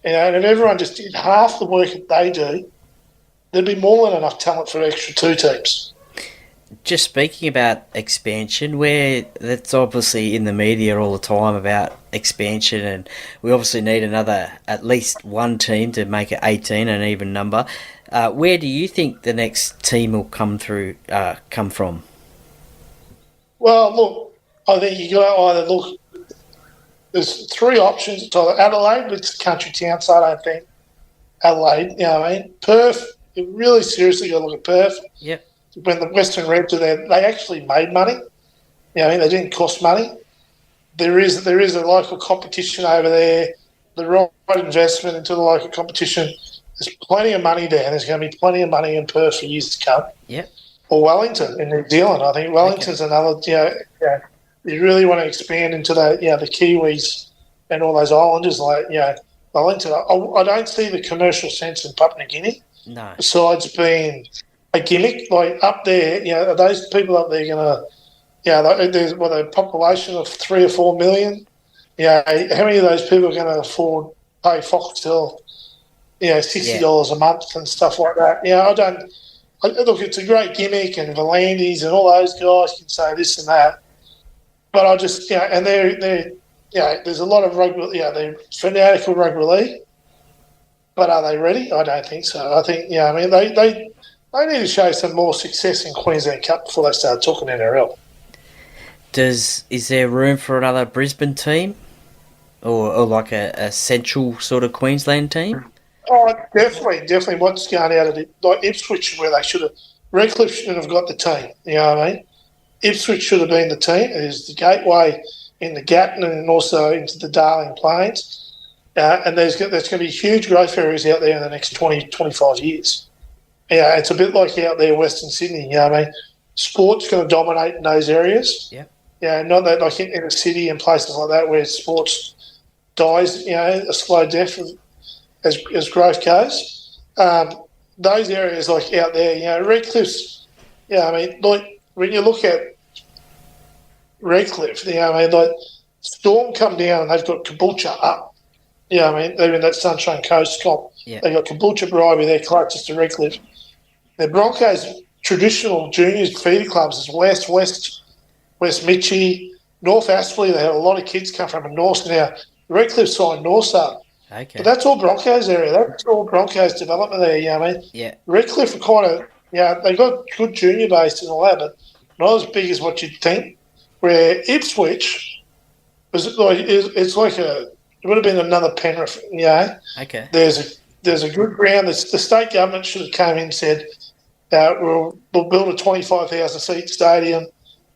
And if everyone just did half the work that they do, there'd be more than enough talent for extra 2 teams. Just speaking about expansion, where that's obviously in the media all the time about expansion, and we obviously need at least one team to make it 18, an even number. Where do you think the next team will come from? Well, look, I think you got to either look. There's 3 options. It's either Adelaide, which is a country town, so I don't think Adelaide. Perth. You really seriously got to look at Perth. Yep. When the Western Reds are there, they actually made money. They didn't cost money. There is a local competition over there. the right investment into the local competition, there's plenty of money there. There's going to be plenty of money in Perth for years to come. Yep. Or Wellington in New Zealand. I think Wellington's another, you really want to expand into the Kiwis and all those islanders Wellington. I don't see the commercial sense in Papua New Guinea. No. Besides being a gimmick, like up there, are those people up there going to, there's a population of 3 or 4 million. How many of those people are going to afford pay Foxtel, $60 a month and stuff like that? Look, it's a great gimmick, and Volandis and all those guys can say this and that. But I just, and they're there's a lot of rugby, they're fanatical rugby league. But are they ready? I don't think so. I think, they need to show some more success in Queensland Cup before they start talking NRL. Is there room for another Brisbane team? Or like a central sort of Queensland team? Oh, definitely. What's going out of it, like Ipswich, where they should have, Redcliffe should have got the team. You know what I mean? Ipswich should have been the team. It is the gateway in the Gatton and also into the Darling Plains. And there's going to be huge growth areas out there in the next 20, 25 years. It's a bit like out there Western Sydney. You know what I mean? Sport's going to dominate in those areas. Yeah. Not that like in a city and places like that where sports dies, a slow death as growth goes. Those areas like out there, Redcliffe's, like when you look at Redcliffe, like Storm come down and they've got Caboolture up. They're in that Sunshine Coast comp. Yeah. They've got Caboolture Bribey, they're closest to Redcliffe. The Broncos' traditional juniors feeder clubs is West Mitchie, North Aspley. They have a lot of kids come from the North now. Redcliffe signed North up. Okay. But that's all Broncos area. That's all Broncos development there, Yeah. Redcliffe are kind of, they've got good junior base and all that, but not as big as what you'd think. Where Ipswich was like, it would have been another Penrith, Okay. There's a good ground. The state government should have come in and said, we'll build a 25,000 seat stadium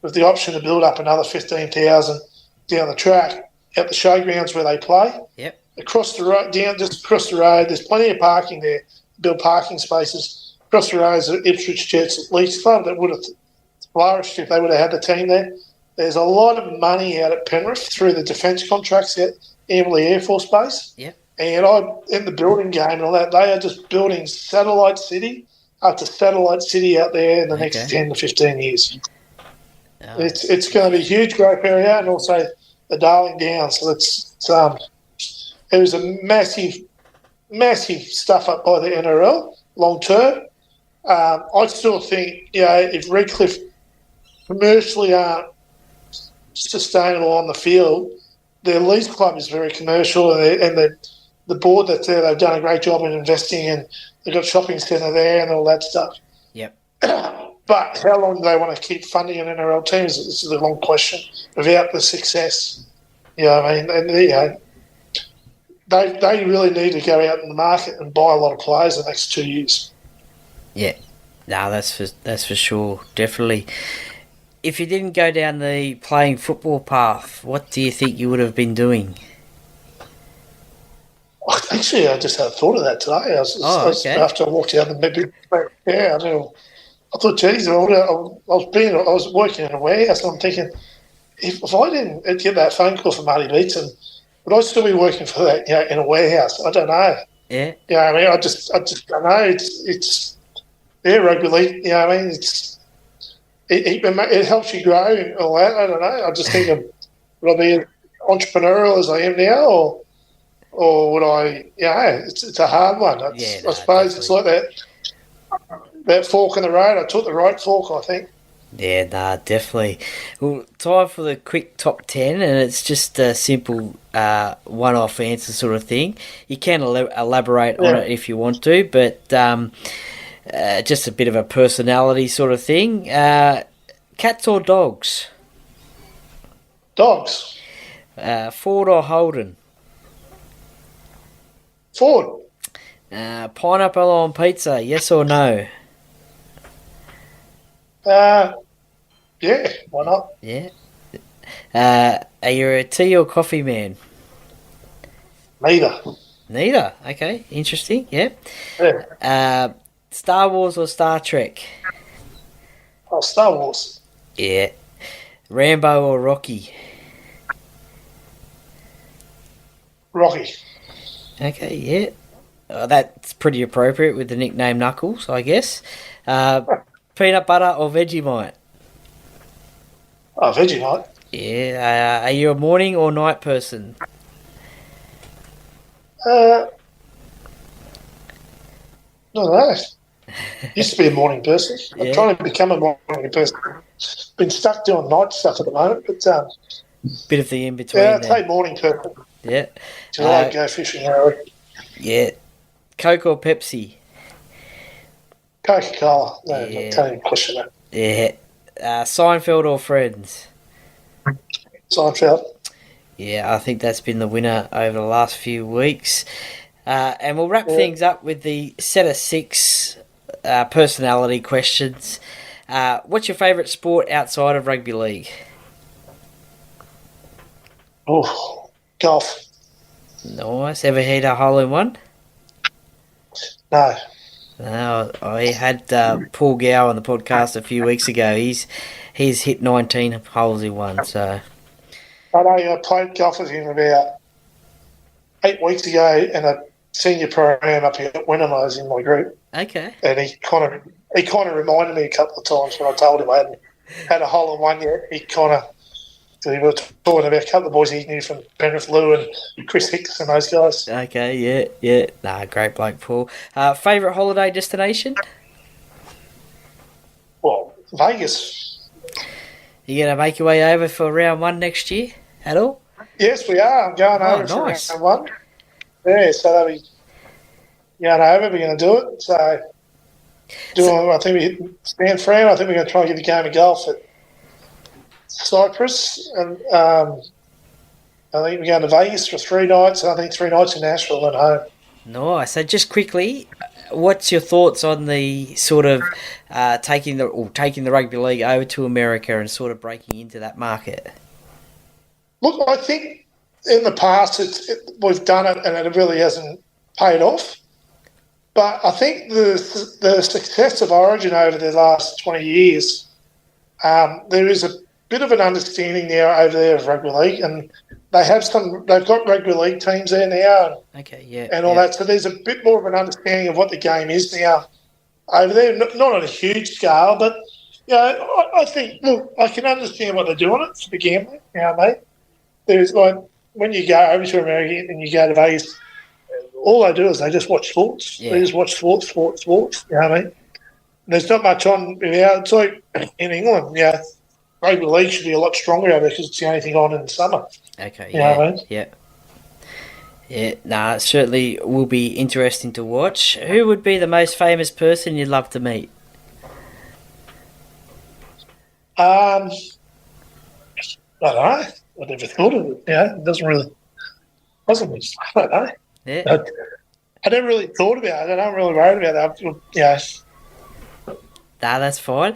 with the option to build up another 15,000 down the track at the showgrounds where they play. Yep. Across the road, just across the road, there's plenty of parking there. Build parking spaces. Across the road is the Ipswich Jets Leagues Club that would have flourished if they would have had the team there. There's a lot of money out at Penrith through the defence contracts at Amberley Air Force Base. Yep. And in the building game and all that, they are just building satellite city after satellite city out there in the next 10 to 15 years. Oh. It's going to be a huge growth area, and also the Darling Downs. So it was a massive stuff up by the NRL long term. I still think, if Redcliffe commercially aren't sustainable on the field, their Leeds club is very commercial, and the board that's there, they've done a great job in investing, and they've got shopping centre there and all that stuff. Yep. But how long do they want to keep funding an NRL team? This is a long question. Without the success, and they really need to go out in the market and buy a lot of players the next 2 years. Yeah, no, that's for sure, definitely. If you didn't go down the playing football path, what do you think you would have been doing? Actually, I just had thought of that today. After I walked out, I thought, geez, I was working in a warehouse, and I'm thinking, if I didn't get that phone call from Marty Beatson, would I still be working for that, in a warehouse? I don't know. Yeah. I just don't know. It's rugby league. It helps you grow and all that. I don't know. I just think, would I be entrepreneurial as I am now, or would I? It's a hard one. I suppose definitely. It's like that fork in the road. I took the right fork, I think. Yeah, definitely. Well, time for the quick top 10, and it's just a simple one-off answer sort of thing. You can elaborate on it if you want to, but just a bit of a personality sort of thing. Cats or dogs? Dogs. Ford or Holden? Ford. Pineapple on pizza, yes or no? Yeah, why not? Yeah. Are you a tea or coffee man? Neither. Neither. Okay, interesting. Yeah. Yeah. Star Wars or Star Trek? Oh, Star Wars. Yeah. Rambo or Rocky? Rocky. Okay, yeah. That's pretty appropriate with the nickname Knuckles, I guess. Peanut butter or Vegemite? Oh, Vegemite. Yeah. Are you a morning or night person? Not that. Used to be a morning person. Yeah. I'm trying to become a morning person. Been stuck doing night stuff at the moment, but Bit of the in-between yeah, I'd there. say morning person. Yeah. So I like go fishing early. Yeah. Coke or Pepsi? Coca-Cola. No, Yeah. don't even question that. Yeah. Seinfeld or Friends? Seinfeld. Yeah, I think that's been the winner over the last few weeks. And we'll wrap things up with the set of 6 personality questions. What's your favourite sport outside of rugby league? Oh, golf. Nice. Ever hit a hole in one? No. No, I had Paul Gow on the podcast a few weeks ago. He's hit 19 holes in one. So I know I played golf with him about 8 weeks ago in a senior program up here at Wynnum. I was in my group, okay. and he kind of reminded me a couple of times when I told him I hadn't had a hole in one yet. We were talking about a couple of boys he knew from Penrith, Lou and Chris Hicks and those guys. Okay, yeah. Nah, great bloke, Paul. Favourite holiday destination? Well, Vegas. You going to make your way over for round 1 next year at all? Yes, we are. I'm going over for nice. round 1. Yeah, so that'll be going over. We're going to do it. I think we hit Stan Fran. I think we're going to try and get a game of golf at Cyprus, and I think we're going to Vegas for 3 nights, and I think 3 nights in Nashville and home. Nice. So just quickly, what's your thoughts on the sort of taking the rugby league over to America and sort of breaking into that market? Look, I think in the past we've done it and it really hasn't paid off. But I think the success of Origin over the last 20 years, there is a bit of an understanding now over there of rugby league, and they've got rugby league teams there now. Okay, yeah, and all that. So there's a bit more of an understanding of what the game is now over there. Not on a huge scale, but I think I can understand what they're doing it for the gambling. You know what I mean? There's like when you go over to America and you go to Vegas, all they do is they just watch sports. Yeah. They just watch sports. You know what I mean? There's not much on. It's like in England. Yeah. Rugby league should be a lot stronger over there because it's the only thing on in the summer. Okay, you know what I mean? Yeah, it certainly will be interesting to watch. Who would be the most famous person you'd love to meet? I don't know. I never thought of it. Yeah, it doesn't really. I don't know. Yeah. I never really thought about it. I'm really worried about that. Yeah. Nah, that's fine.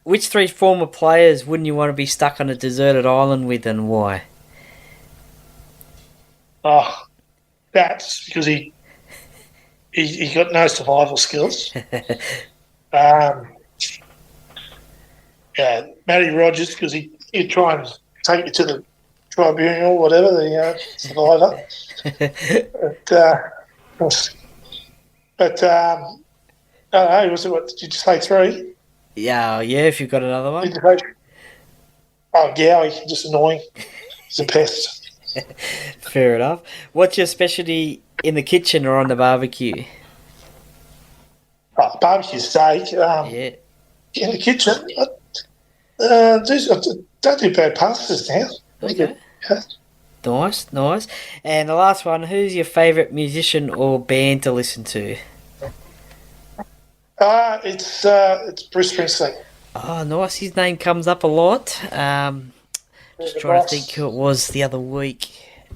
Which 3 former players wouldn't you want to be stuck on a deserted island with, and why? Oh, that's because he got no survival skills. Matty Rogers, because he'd try and take you to the tribunal, whatever, the survivor. But I don't know, what did you say, 3? Yeah, if you've got another one. Oh, Gowie, just annoying. He's a pest. Fair enough. What's your specialty in the kitchen or on the barbecue? Oh, barbecue steak. In the kitchen, I don't do bad pastas now. Okay. Yeah. Nice. And the last one, who's your favourite musician or band to listen to? It's Bruce Springsteen. Oh, nice. His name comes up a lot. Just trying to think who it was the other week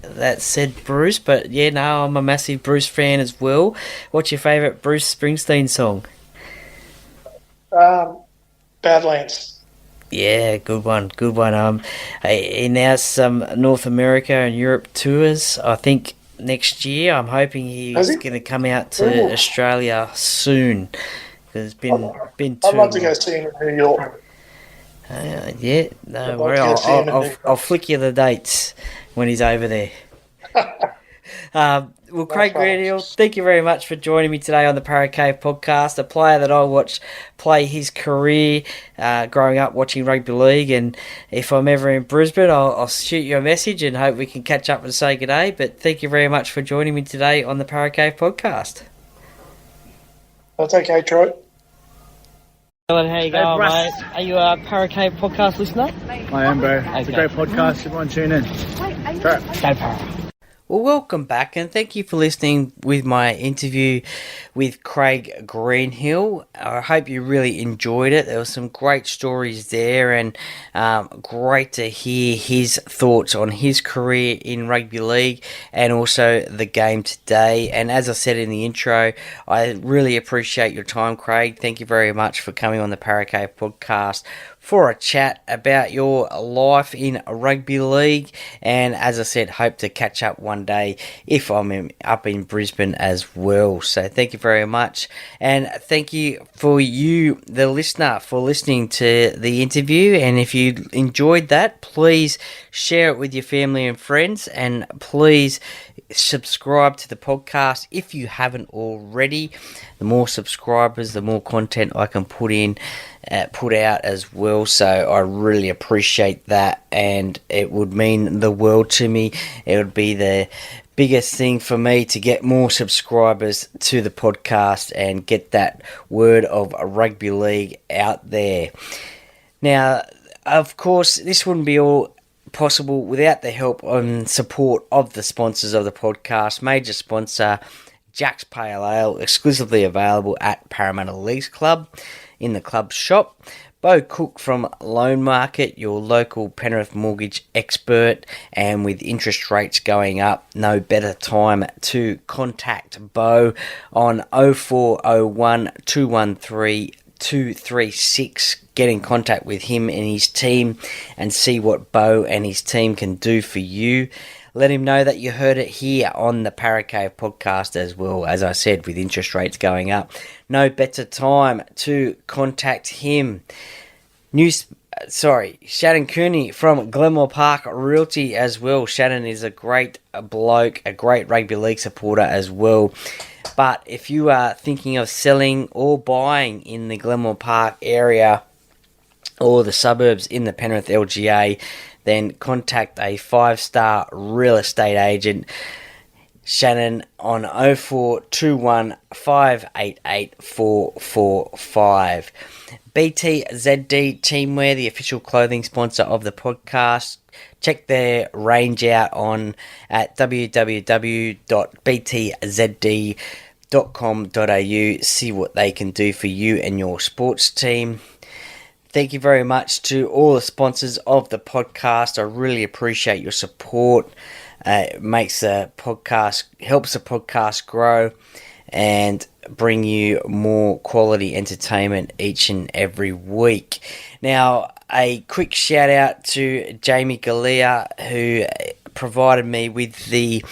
that said Bruce, but I'm a massive Bruce fan as well. What's your favourite Bruce Springsteen song? Badlands. Yeah, good one, good one. He announced some North America and Europe tours. I think next year. I'm hoping Has he's he? going to come out to Ooh. Australia soon. There's been I'd too love to go long. see him in New York. Yeah, no I'd love worry. to go see him in New I'll York. flick you the dates when he's over there. Well, Craig Greenhill, thank you very much for joining me today on the Para Cave podcast. A player that I watched play his career growing up watching rugby league, and if I'm ever in Brisbane, I'll shoot you a message and hope we can catch up and say good day. But thank you very much for joining me today on the Para Cave podcast. That's okay, Troy. How you going, mate? Are you a Para Cave podcast listener? I am, bro. It's a great podcast. Everyone tune in. Go Para. Well, welcome back, and thank you for listening with my interview with Craig Greenhill. I hope you really enjoyed it. There were some great stories there, and great to hear his thoughts on his career in rugby league and also the game today. And as I said in the intro, I really appreciate your time, Craig. Thank you very much for coming on the Para Cave podcast for a chat about your life in rugby league, and as I said, hope to catch up one day if I'm up in Brisbane as well. So thank you very much, and thank you for you, the listener, for listening to the interview. And if you enjoyed that, please share it with your family and friends, and please subscribe to the podcast if you haven't already. The more subscribers, the more content I can put out as well. So I really appreciate that, and it would mean the world to me. It would be the biggest thing for me to get more subscribers to the podcast and get that word of rugby league out there. Now, of course, this wouldn't be all possible without the help and support of the sponsors of the podcast. Major sponsor Jack's Pale Ale, exclusively available at Parramatta Leagues Club in the club shop. Beau Cook from Loan Market, your local Penrith mortgage expert, and with interest rates going up, no better time to contact Beau on 0401 213 236. Get in contact with him and his team and see what Beau and his team can do for you. Let him know that you heard it here on the Para Cave podcast as well. As I said, with interest rates going up, no better time to contact him. Shannon Cooney from Glenmore Park Realty as well. Shannon is a great bloke, a great rugby league supporter as well. But if you are thinking of selling or buying in the Glenmore Park area or the suburbs in the Penrith LGA, then contact a 5-star real estate agent, Shannon, on 0421 588 445. BTZD Teamwear, the official clothing sponsor of the podcast. Check their range out at www.btzd.com.au. See what they can do for you and your sports team. Thank you very much to all the sponsors of the podcast. I really appreciate your support. It makes the podcast, helps the podcast grow and bring you more quality entertainment each and every week. Now, a quick shout out to Jamie Galea, who provided me with the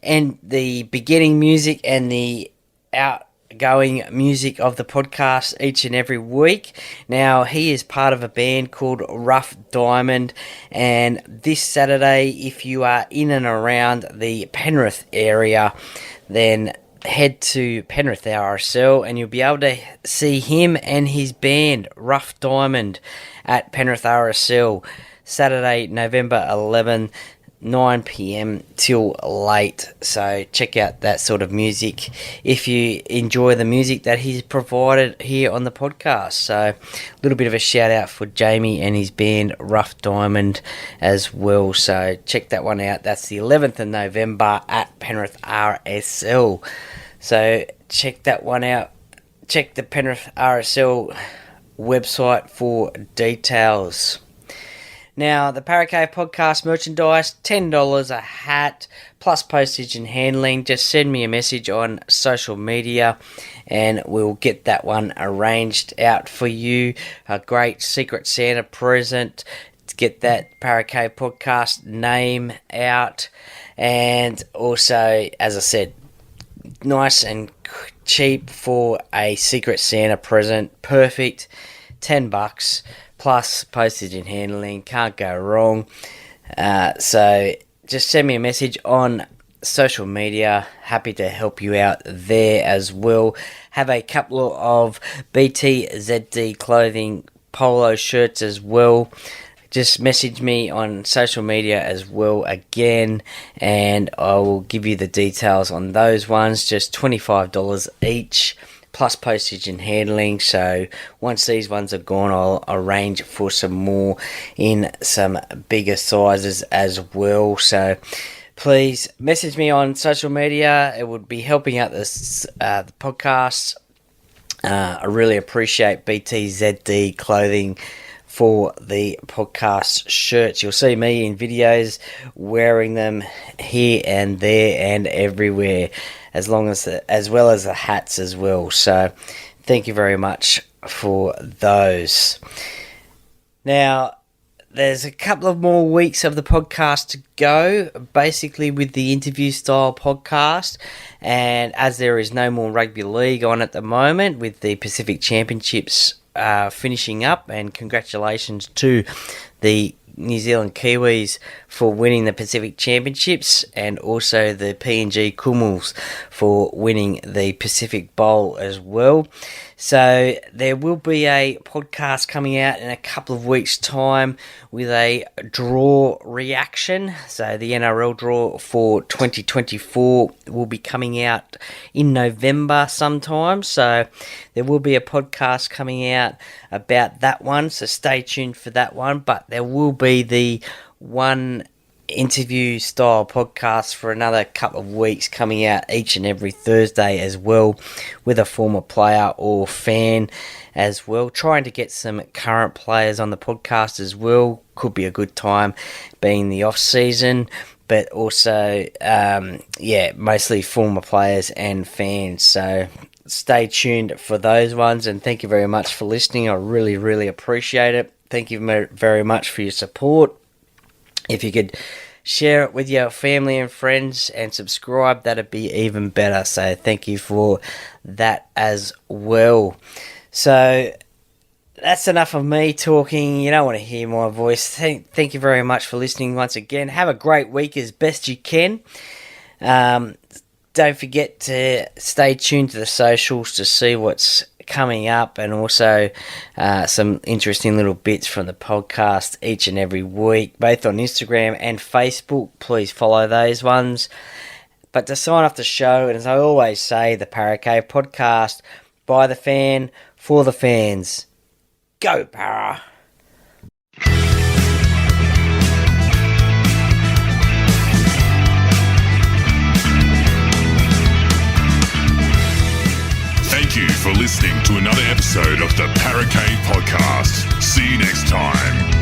beginning music and the outgoing music of the podcast each and every week. Now, he is part of a band called Rough Diamond, and this Saturday, if you are in and around the Penrith area, then head to Penrith RSL and you'll be able to see him and his band Rough Diamond at Penrith RSL Saturday, November 11, 9 p.m. till late. So check out that sort of music if you enjoy the music that he's provided here on the podcast. So a little bit of a shout out for Jamie and his band Rough Diamond as well. So check that one out. That's the 11th of November at Penrith RSL. So check that one out. Check the Penrith RSL website for details. Now, the Paracave Podcast merchandise, $10 a hat, plus postage and handling. Just send me a message on social media and we'll get that one arranged out for you. A great Secret Santa present to get that Paracave Podcast name out. And also, as I said, nice and cheap for a Secret Santa present. Perfect. $10 plus postage and handling. Can't go wrong. So just send me a message on social media. Happy to help you out there as well. Have a couple of BTZD clothing polo shirts as well. Just message me on social media as well again, and I will give you the details on those ones. Just $25 each, plus postage and handling. So once these ones are gone, I'll arrange for some more in some bigger sizes as well. So please message me on social media. It would be helping out this the podcast. I really appreciate BTZD clothing for the podcast shirts. You'll see me in videos wearing them here and there and everywhere, as well as the hats as well. So thank you very much for those. Now, there's a couple of more weeks of the podcast to go, basically with the interview style podcast. And as there is no more Rugby League on at the moment, with the Pacific Championships finishing up, and congratulations to the New Zealand Kiwis for winning the Pacific Championships, and also the PNG Kumals for winning the Pacific Bowl as well. So there will be a podcast coming out in a couple of weeks' time with a draw reaction. So the NRL draw for 2024 will be coming out in November sometime. So there will be a podcast coming out about that one. So stay tuned for that one. But there will be the one interview style podcast for another couple of weeks coming out each and every Thursday as well, with a former player or fan as well. Trying to get some current players on the podcast as well. Could be a good time being the off season, but also mostly former players and fans. So stay tuned for those ones, and thank you very much for listening. I really appreciate it. Thank you very much for your support. If you could share it with your family and friends and subscribe, that'd be even better. So thank you for that as well. So that's enough of me talking. You don't want to hear my voice. Thank you very much for listening once again. Have a great week as best you can. Don't forget to stay tuned to the socials to see what's coming up, and also some interesting little bits from the podcast each and every week, both on Instagram and Facebook. Please follow those ones. But to sign off the show, and as I always say, the Paracave Podcast, by the fan, for the fans. Go Para! Thank you for listening to another episode of the Paracave Podcast. See you next time.